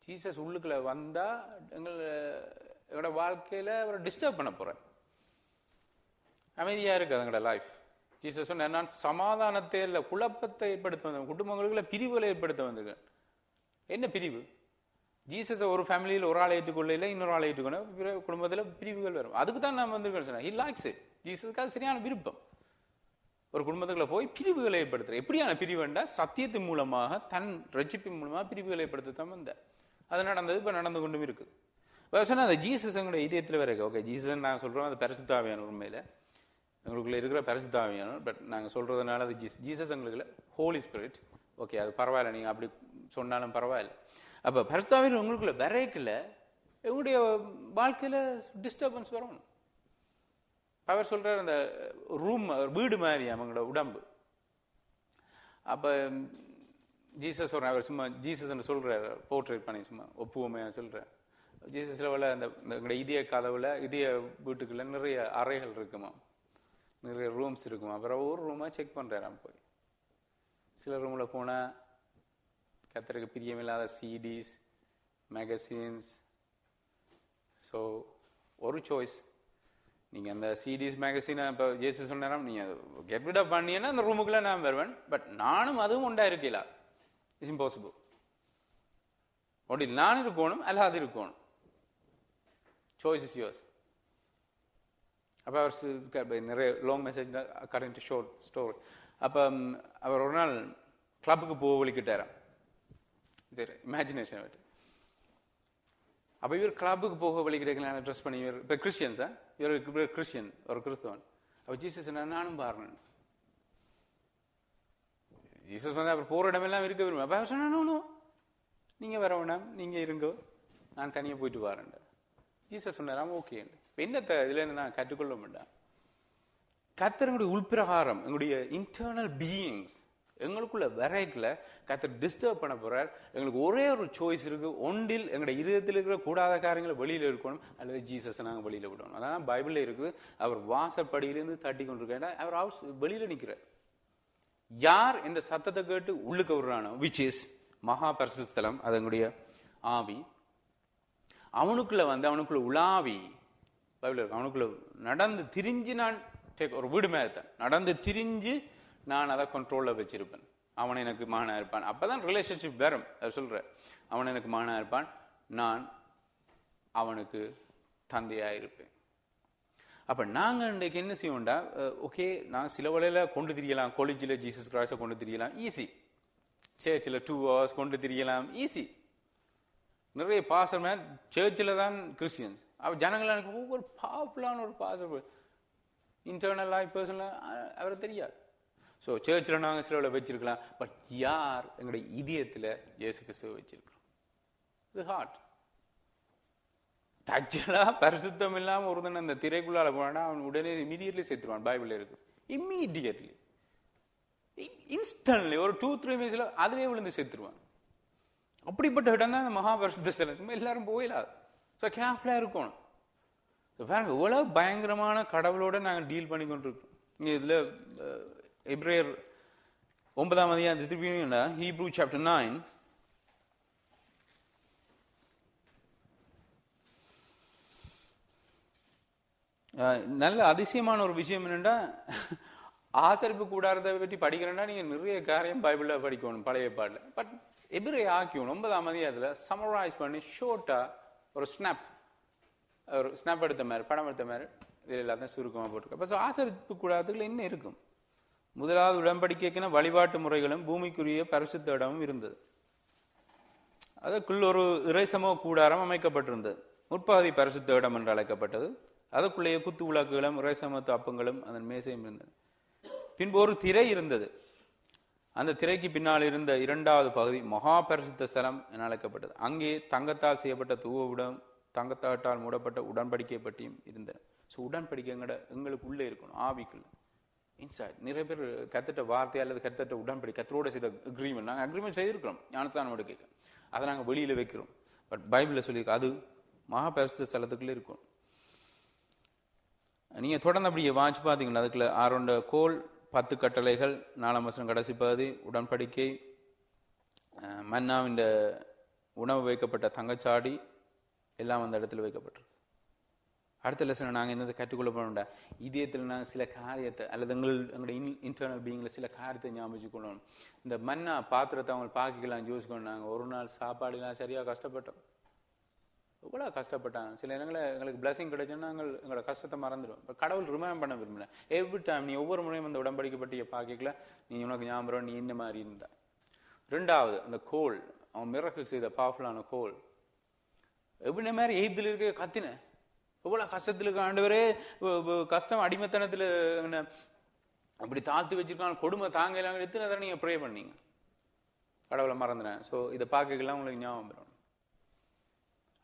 ஜீசஸ் உள்ளுக்குள்ள வந்தா எங்களோட வாழ்க்கையில அவரை டிஸ்டர்ப் பண்ண போறேன், அமைதியா இருக்கு அதுங்களோட லைஃப். ஜீசஸ் சொன்ன, நான் சமாதானத்தை இல்லை குழப்பத்தை ஏற்படுத்த வந்தேன், குடும்பங்களுக்குள்ள பிரிவுகளை ஏற்படுத்த வந்திருக்கேன். என்ன பிரிவு? ஜீசஸ் ஒரு ஃபேமிலியில் ஒரு ஆளை ஏற்றுக்கொள்ள இல்லை, இன்னொரு ஆளை ஏற்றுக்கொள்ள குடும்பத்துல பிரிவுகள் வரும். அதுக்கு தான் நான் வந்திருக்கேன் சொன்னேன். He likes it. ஜீசஸ்க்கு சரியான விருப்பம். ஒரு குடும்பத்துக்குள்ள போய் பிரிவுகளை ஏற்படுத்துற. எப்படியான பிரிவுண்டா, சத்தியத்தின் மூலமாக, தன் ரட்சிப்பின் மூலமாக பிரிவுகளை ஏற்படுத்தத்தான் வந்த. அது நடந்தது, இப்ப நடந்து கொண்டும் இருக்கு. சொன்னா அந்த ஜீசஸ் எங்களுடைய இதயத்துல வேற. ஓகே, ஜீசஸ் நாங்க சொல்றோம், அது பரிசுத்த ஆவியான உண்மையில எங்களுக்குள்ள இருக்கிற பரிசுத்த ஆவியான. பட் நாங்க சொல்றதுனால அது ஜீசஸ் எங்களுக்குள்ள ஹோலி ஸ்பிரிட். ஓகே, அது பரவாயில்ல, நீங்க அப்படி சொன்னாலும் பரவாயில்ல. அப்ப பரிசுத்த ஆவியான உங்களுக்குள்ள விரைக்கல எங்களுடைய வாழ்க்கையில டிஸ்டர்பன்ஸ் வரணும். அவர் சொல்றார் அந்த ரூம் வீடு மாதிரி அவங்களோட உடம்பு. அப்ப ஜீசஸ் சொல்ற, அவர் சும்மா ஜீசஸ் சொல்றாரு, போர்ட்ரேட் பண்ணி சும்மா ஒப்புவமையா சொல்றார். ஜீசஸ் லெவல அந்த இதய கதவுல இதய வீட்டுக்குள்ள நிறைய அறைகள் இருக்குமா, நிறைய ரூம்ஸ் இருக்குமா. அப்புறம் ஒரு ரூமா செக் பண்றாராம். போய் சில ரூம்ல போனா கர்த்தருக்கு பிரியமில்லாத சிடிஸ், மேகசின்ஸ். ஸோ ஒரு சாய்ஸ், நீங்க அந்த சிடிஸ் மேகசின் இப்போ ஜேசஸ் சொன்னாராம், நீங்க கெட் ரிட் ஆஃப் பண்ணினா அந்த ரூமுக்குள்ள நான் வருவேன், பட் நானும் அதுவும் உண்டா இருக்கல, இட்ஸ் இம்பாசிபிள். ஒன்றில் நான் இருக்கணும் அல்ல அது இருக்கணும். Choice is yours. அப்போ அவர் நிறைய long message according to short story. அப்போ அவர் ஒரு நாள் கிளப்புக்கு போக வலிக்கிட்டாராம். இமேஜினேஷன் வச்சு. அப்ப இவர் கிளப்புக்கு போக வலிக்கிட்டாங்க ட்ரெஸ் பண்ணி. இவர் இப்போ கிறிஸ்டியன்ஸா, இவர் கிறிஸ்டியன், ஒரு கிறிஸ்தவன். அப்ப ஜீசஸ் நானும் பாருங்க, ஜீசஸ் வந்து அவர் போற இடமெல்லாம் இருக்க விரும்ப. அப்ப அவர் சொன்னா நீங்க வர வேணாம், நீங்க இருங்கோ, நான் தனியா போயிட்டு வரேன். ஜீசஸ் சொன்னாராம் ஓகே. என்னத்தை இதுல இருந்து நான் கற்றுக்கொள்ள மாட்டேன். கர்த்தருடைய உள்பிரகாரம் எங்களுடைய இன்டர்னல் பீயிங்ஸ் எங்களுக்குள்ள வெரைட்டில கர்த்தர் டிஸ்டர்ப் பண்ண போறார். எங்களுக்கு ஒரே ஒரு சாய்ஸ் இருக்கு. ஒன்றில் எங்களுடைய இருதயத்தில் இருக்கிற கூடாத காரியங்களை வெளியில இருக்கணும், அல்லது ஜீசஸ் நாங்கள் வெளியில விடணும். அதான் பைபிள்ல இருக்குது. அவர் வாசப்படியிலிருந்து தட்டி கொண்டிருக்க அவர் ஹவுஸ் வெளியில நிற்கிறார். யார் இந்த சத்தத்தை கேட்டு உள்ளுக்கு விடுறானோ, விச் இஸ் மகா பரிசுத்த ஸ்தலம், அது எங்களுடைய ஆவி, அவனுக்குள்ள வந்து அவனுக்குள்ள உலாவி பைபிள் இருக்கு. அவனுக்குள்ள நடந்து திரிஞ்சு நான் ஒரு வீடு மேல நடந்து திரிஞ்சு நான் அதை கண்ட்ரோல்ல வச்சிருப்பேன். அவன் எனக்கு மகனா இருப்பான். அப்பதான் ரிலேஷன்ஷிப் வரும். சொல்ற அவன் எனக்கு மகனா இருப்பான், நான் அவனுக்கு தந்தையா இருப்பேன். அப்ப நாங்க இன்றைக்கு என்ன செய்வோம்டா, ஓகே நான் சில வேளையில கொண்டு திரியலாம், காலேஜில் ஜீசஸ் கிரைஸ்ட கொண்டு திரியலாம், ஈஸி. சர்ச்சில் 2 hours கொண்டு திரியலாம், ஈஸி. நிறைய பாஸ்டர் மேன் சர்ச்சில் தான் கிறிஸ்டியன்ஸ். அப்ப ஜனங்கள் எனக்கு ஒவ்வொரு பாப்புலான ஒரு பாஸ்டர் இன்டர்னல் லைஃப் பர்சனல் அவருக்கு தெரியாது. ஸோ சர்ச்சில் நாங்கள் சில வச்சிருக்கலாம், பட் யார் எங்களுடைய இதயத்தில் இயேசு கிறிஸ்துவை வச்சிருக்கிறோம்? இது ஹார்ட். தச்சலா பரிசுத்தம் இல்லாம ஒருத்தன் அந்த திரைக்குள்ளால போனா அவன் உடனே இமீடியட்லி செத்துருவான். பைபிள் இருக்கு. இம்மீடியட்லி, இன்ஸ்டன்ட்லி, ஒரு 2-3 minutesல அதுலயே விழுந்து செத்துருவான். அப்படிப்பட்ட இடம் தான் மகா பரிசுத்த ஸ்தலம். சும்மா எல்லாரும் போயிடாது. ஸோ கேர்ஃபுல்லா இருக்கணும். பாருங்க எவ்வளவு பயங்கரமான கடவுளோட நாங்கள் டீல் பண்ணி கொண்டிருக்கோம். இதுல எபிரேயர் 9ஆம் அதிகாரம் திருப்பியும் ஹீப்ரூ சாப்டர் 9 நல்ல அதிசயமான ஒரு விஷயம் என்னன்னா, ஆசரிப்பு கூடாரத்தை பற்றி படிக்கிறேன்னா நீங்க நிறைய காரியம் பைபிள்ல படிக்கணும் பழைய பாடல. பட் எபிரே ஆக்கியும் 9ஆம் அதிகாரத்துல சமரைஸ் பண்ணி ஷோர்ட்டா ஒரு ஸ்னாப் எடுத்த மாதிரி, படம் எடுத்த மாதிரி இது எல்லாத்தையும் சுருக்கமா போட்டிருக்க. அப்ப ஆசரிப்பு கூடாரத்துக்குள்ள என்ன இருக்கும்? முதலாவது உடன்படிக்கைக்குன்னு வழிபாட்டு முறைகளும் பூமிக்குரிய பரிசுத்த இடமும் இருந்தது. அதற்குள் ஒரு இறைசம கூடாரம் அமைக்கப்பட்டிருந்தது. முற்பகுதி பரிசுத்த இடம் என்று அழைக்கப்பட்டது. அதற்குள்ளேயே குத்து விளக்குகளும் இறைசமத்து அப்பங்களும் அதன் மேசையும் இருந்தது. பின்பு ஒரு திரை இருந்தது. அந்த திரைக்கு பின்னால் இருந்த 2வது பகுதி மகா பரிசுத்த ஸ்தலம் என அழைக்கப்பட்டது. அங்கே தங்கத்தால் செய்யப்பட்ட தூவவிடம், தங்கத்தாட்டால் மூடப்பட்ட உடன்படிக்கை பற்றியும் இருந்தன. ஸோ உடன்படிக்கை எங்களுக்கு உள்ளே இருக்கணும், ஆவிக்குள்ள இன்சைட். நிறைய பேர் கத்துட்ட வார்த்தை அல்லது கத்துட்ட உடன்படி கத்தரோட செய்த அக்ரிமெண்ட், நாங்கள் அக்ரிமெண்ட் செய்திருக்கிறோம் ஞானஸ்தானம் எடுக்க, அதை நாங்கள் வெளியில வைக்கிறோம். பட் பைபிள்ல சொல்லியிருக்கோம் அது மகா பரிசுத்த ஸ்தலத்துக்குள்ளே இருக்கும். நீங்க தொடர்ந்து அப்படியே வாட்சி பார்த்தீங்கன்னா அதுக்குள்ள 6 கோல், 10 கட்டளைகள், 4ஆம் வசனம் கடைசி பகுதி, உடன்படிக்கை, மன்னாவின் உணவு வைக்கப்பட்ட தங்கச்சாடி எல்லாம் அந்த இடத்துல வைக்கப்பட்டிருக்கு. அடுத்த லெசன் நாங்கள் என்னதை கற்றுக்கொள்ள போனோம்டா, இதயத்தில் நாங்கள் சில காரியத்தை அல்லது எங்களுடைய இன்டர்னல் பீயிங்ல சில காரியத்தை ஞாபகம் கொள்ளணும். இந்த மன்னா பாத்திரத்தை அவங்க பாக்கிக்கலாம் யோசிக்கணும். நாங்கள் ஒரு நாள் சாப்பாடுலாம் சரியா கஷ்டப்பட்டோம். எவ்வளவு கஷ்டப்பட்டாங்க. சில இடங்களில் எங்களுக்கு பிளஸிங் கிடைச்சோன்னா நாங்கள் எங்களோட கஷ்டத்தை மறந்துடும். இப்போ கடவுள் ரிமைண்ட் பண்ண விரும்பல. எவ்ரி டைம் நீ ஒவ்வொரு முறையும் அந்த உடன்படிக்கப்பட்டிய பாக்கிக்கல, நீ உனக்கு ஞாபகம் நீ இந்த மாதிரி இருந்தா. 2வது அந்த கோல், அவன் மிரக்கல் செய்த பவர்ஃபுல்லான கோல். எப்படி மாதிரி எய்த்தில் இருக்க கத்தின எவ்வளவு கஷ்டத்துல இருக்க ஆண்டவரே, கஷ்டம் அடிமைத்தனத்துல அப்படி தாழ்த்து வச்சிருக்காங்க, கொடுமை தாங்கலாம். எத்தனை தடவை நீங்க ப்ரே பண்ணீங்க? கடவுளை மறந்துனேன். ஸோ இதை பார்க்கலாம் உங்களுக்கு ஞாபகம் வரும்.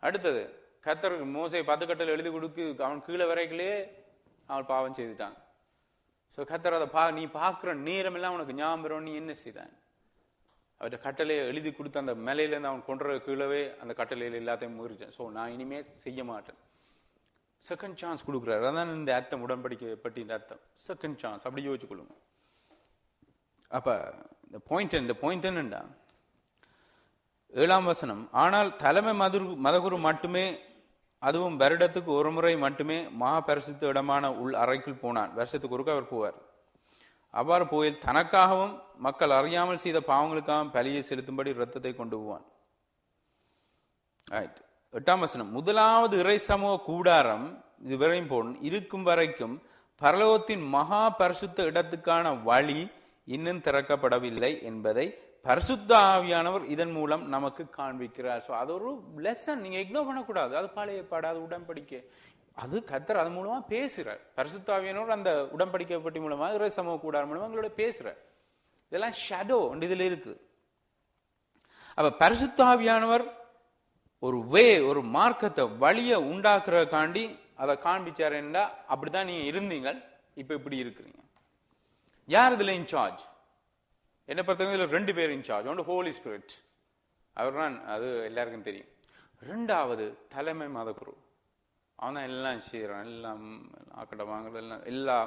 அடுத்தது கர்த்தருக்கு மோசே 10 கட்டளை எழுதி கொடுக்கு அவன் கீழே வரைக்கிலே அவள் பாவம் செய்துட்டாங்க. ஸோ கர்த்தர் அதை நீ பார்க்குற நேரம் எல்லாம் உனக்கு ஞாபகம், நீ என்ன செய்தான்? அவர்கிட்ட கட்டளையை எழுதி கொடுத்த அந்த மேலையிலேருந்து அவன் கொன்ற கீழவே அந்த கட்டளையில் எல்லாத்தையும் முறிச்சேன். ஸோ நான் இனிமே செய்ய மாட்டேன். செகண்ட் சான்ஸ் கொடுக்குறாரு. அதான் இந்த அர்த்தம், உடன்படிக்கை பற்றி இந்த அர்த்தம். செகண்ட் சான்ஸ் அப்படி யோசிச்சு கொள்ளுங்க. அப்ப இந்த பாயிண்ட் என்னண்டா 7ஆம் வசனம், ஆனால் தலைமை மதகுரு மட்டுமே, அதுவும் வருடத்துக்கு ஒரு முறை மட்டுமே மகா பரிசுத்த இடமான உள் அறைக்குள் போனான். வருஷத்துக்கு ஒருக்க அவர் போவார். அவ்வாறு போயில் தனக்காகவும் மக்கள் அறியாமல் செய்த பாவங்களுக்காகவும் பலியை செலுத்தும்படி இரத்தத்தை கொண்டு போவான். 8ஆம் வசனம், முதலாவது இறை சமூக கூடாரம் இதுவரையும் போன் இருக்கும் வரைக்கும் பரலோகத்தின் மகா பரிசுத்த இடத்துக்கான வழி இன்னும் திறக்கப்படவில்லை என்பதை பரிசுத்த ஆவியானவர் இதன் மூலம் நமக்கு காண்பிக்கிறார். ஸோ அது ஒரு லெசன், நீங்க இக்னோர் பண்ணக்கூடாது. அது பழைய பாடாது உடன்படிக்கை, அது கர்த்தர் அது மூலமா பேசுறார். பரிசுத்த ஆவியானவர் அந்த உடன்படிக்கை பற்றி மூலமா இறை சமூக கூடாரம் மூலமா எங்களோட பேசுறார். இதெல்லாம் ஷேடோ இதுல இருக்கு. அப்ப பரிசுத்த ஆவியானவர் ஒரு மார்க்கத்தை வழியை உண்டாக்குறதுக்காண்டி அதை காண்பிச்சார் என்றா, அப்படிதான் நீங்க இருந்தீங்க, இப்ப இப்படி இருக்கிறீங்க. யார் இதுல இன்சார்ஜ்? என்ன பொறுத்தவரை 2 பேர் இன்சார்ஜ். ஒன்று ஹோலி ஸ்பிரிட், அவர் தான், அது எல்லாருக்கும் தெரியும். 2வது தலைமை மதகுரு, அவன் தான் எல்லாம் செய்யறான். எல்லாம் ஆக்கடை வாங்குறது எல்லாம், எல்லா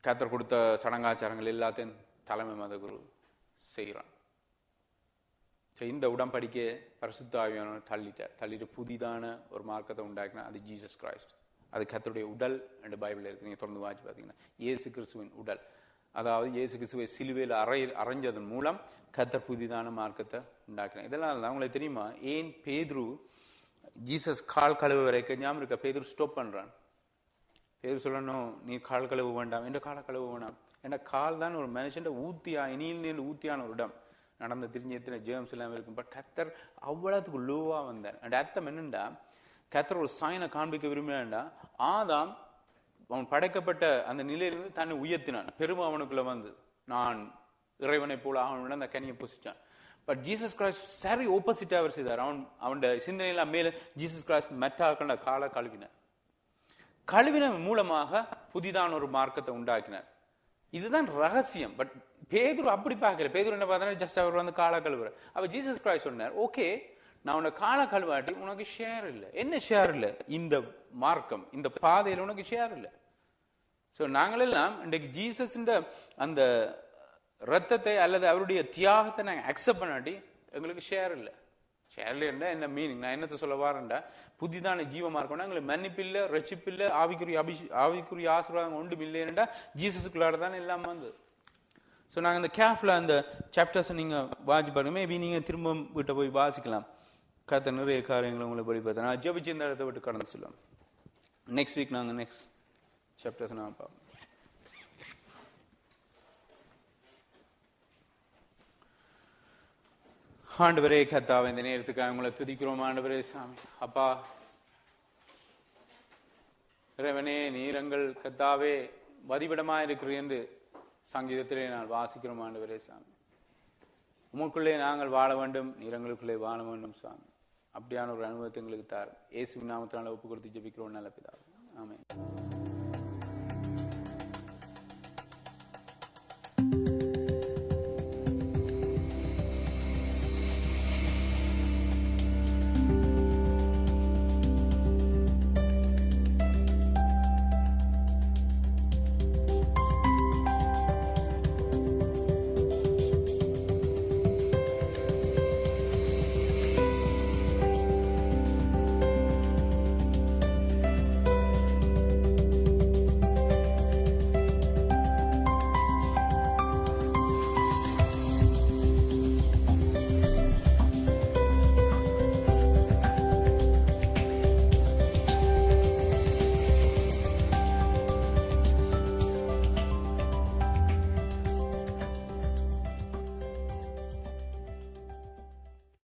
கர்த்தர் கொடுத்த சடங்காச்சாரங்கள் எல்லாத்தையும் தலைமை மதகுரு செய்யறான். இந்த உடன்படிக்கை பரிசுத்த ஆவியானவர் தள்ளிட்டு புதிதான ஒரு மார்க்கத்தை உண்டாக்கினா அது ஜீசஸ் கிரைஸ்ட். அது கர்த்தருடைய உடல் என்று பைபிள் இருக்கு. நீங்க தொடர்ந்து வாசி பார்த்தீங்கன்னா இயேசு கிறிஸ்துவின் உடல், அதாவது இயேசு கிறிஸ்துவை சிலுவையில் அறைஞ்சதன் மூலம் கர்த்தர் புதிதான மார்க்கத்தை உண்டாக்கினார். இதெல்லாம் அவங்களுக்கு தெரியுமா? ஏன் பேதுரு ஜீசஸ் கால் கழுவு வரைக்கும் ஞாபகம் இருக்க, பேதுரு ஸ்டாப் பண்றான். பேதுரு சொல்லணும், நீ கால் கழுவு வேண்டாம், என்ற கால கழுவு வேண்டாம். என்ற கால் தான் ஒரு மனுஷன் இனியில் ஊத்தியான ஒரு இடம். நடந்த திரிஞ்சு எத்தனை ஜேம்ஸ் எல்லாம் இருக்கும். பட் கர்த்தர் அவ்வளவுக்கு லோவா வந்தார். அந்த அர்த்தம் என்னண்டா, கர்த்தர் ஒரு சைனை காண்பிக்க விரும்பினா, ஆதாம் அவன் படைக்கப்பட்ட அந்த நிலையிலிருந்து தன்னை உயர்த்தினான். பெருமை அவனுக்குள்ள வந்து நான் இறைவனை போல அவனோட அந்த கனியை புசிச்சான். பட் ஜீசஸ் கிரைஸ்ட் சரி ஆப்போசிட்டா அவர் செய்தார். அவன் சிந்தனையெல்லாம் மேல ஜீசஸ் கிரைஸ்ட் மெட்டாக்கண்ட காலை கழுவின மூலமாக புதிதான ஒரு மார்க்கத்தை உண்டாக்கினார். இதுதான் ரகசியம். பட் பேதுரு அப்படி பார்க்கல. பேதுரு என்ன பார்த்தா ஜஸ்ட் அவர் வந்து காலை கழுவுற. அப்ப ஜீசஸ் கிரைஸ்ட் சொன்னார், ஓகே நான் உன்னை காலை கழுவாட்டி உனக்கு ஷேர் இல்லை. என்ன ஷேர் இல்லை? இந்த மார்க்கம், இந்த பாதையில் உனக்கு ஷேர் இல்லை. ஸோ நாங்களெல்லாம் இன்றைக்கு ஜீசஸ் அந்த ரத்தத்தை அல்லது அவருடைய தியாகத்தை நாங்கள் அக்செப்ட் பண்ணாட்டி எங்களுக்கு ஷேர் இல்லை. ஷேர் இல்லைன்னா என்ன மீனிங்? நான் என்னத்தை சொல்ல வாரேன்டா, புதிதான ஜீவ மார்க்கம்னா எங்களுக்கு மன்னிப்பில்லை, ரட்சிப்பில்லை, ஆவிக்குரிய ஆசீர்வாதம் ஒன்றும் இல்லைன்னா ஜீசஸுக்குள்ளாட தான் எல்லாம் வந்து. ஸோ நாங்கள் இந்த கேஃப்ல அந்த சாப்டர்ஸை நீங்கள் வாசி பாருங்க. மேபி நீங்கள் திரும்ப வீட்டை போய் வாசிக்கலாம். கர்த்தர் நிறைய காரியங்களை உங்களை படி பார்த்தேன். நான் ஜெபிச்சு இந்த இடத்தை விட்டு கடந்து சொல்லுவோம். நெக்ஸ்ட் வீக் நாங்கள் நெக்ஸ்ட் சாப்டர்ஸ் நான் பார்ப்போம். ஆண்டவரே கர்த்தாவே, இந்த நேரத்துக்காக உங்களை துதிக்கிறோம். ஆண்டவரே சாமி, அப்பா இறைவனே, நீரங்கள் கர்த்தாவே வதிவிடமா இருக்கிறீர் என்று சங்கீதத்திலே நான் வாசிக்கிறோம். ஆண்டவரே சாமி, உமக்குள்ளே நாங்கள் வாழ வேண்டும், நீரங்களுக்குள்ளே வாழ வேண்டும் சாமி. அப்படியான ஒரு அனுபவத்தை எங்களுக்கு தார். இயேசுவின் நாமத்தினால ஒப்பு கொடுத்து ஜெபிக்கிறோம் நல்ல பிதாவே. ஆமென்.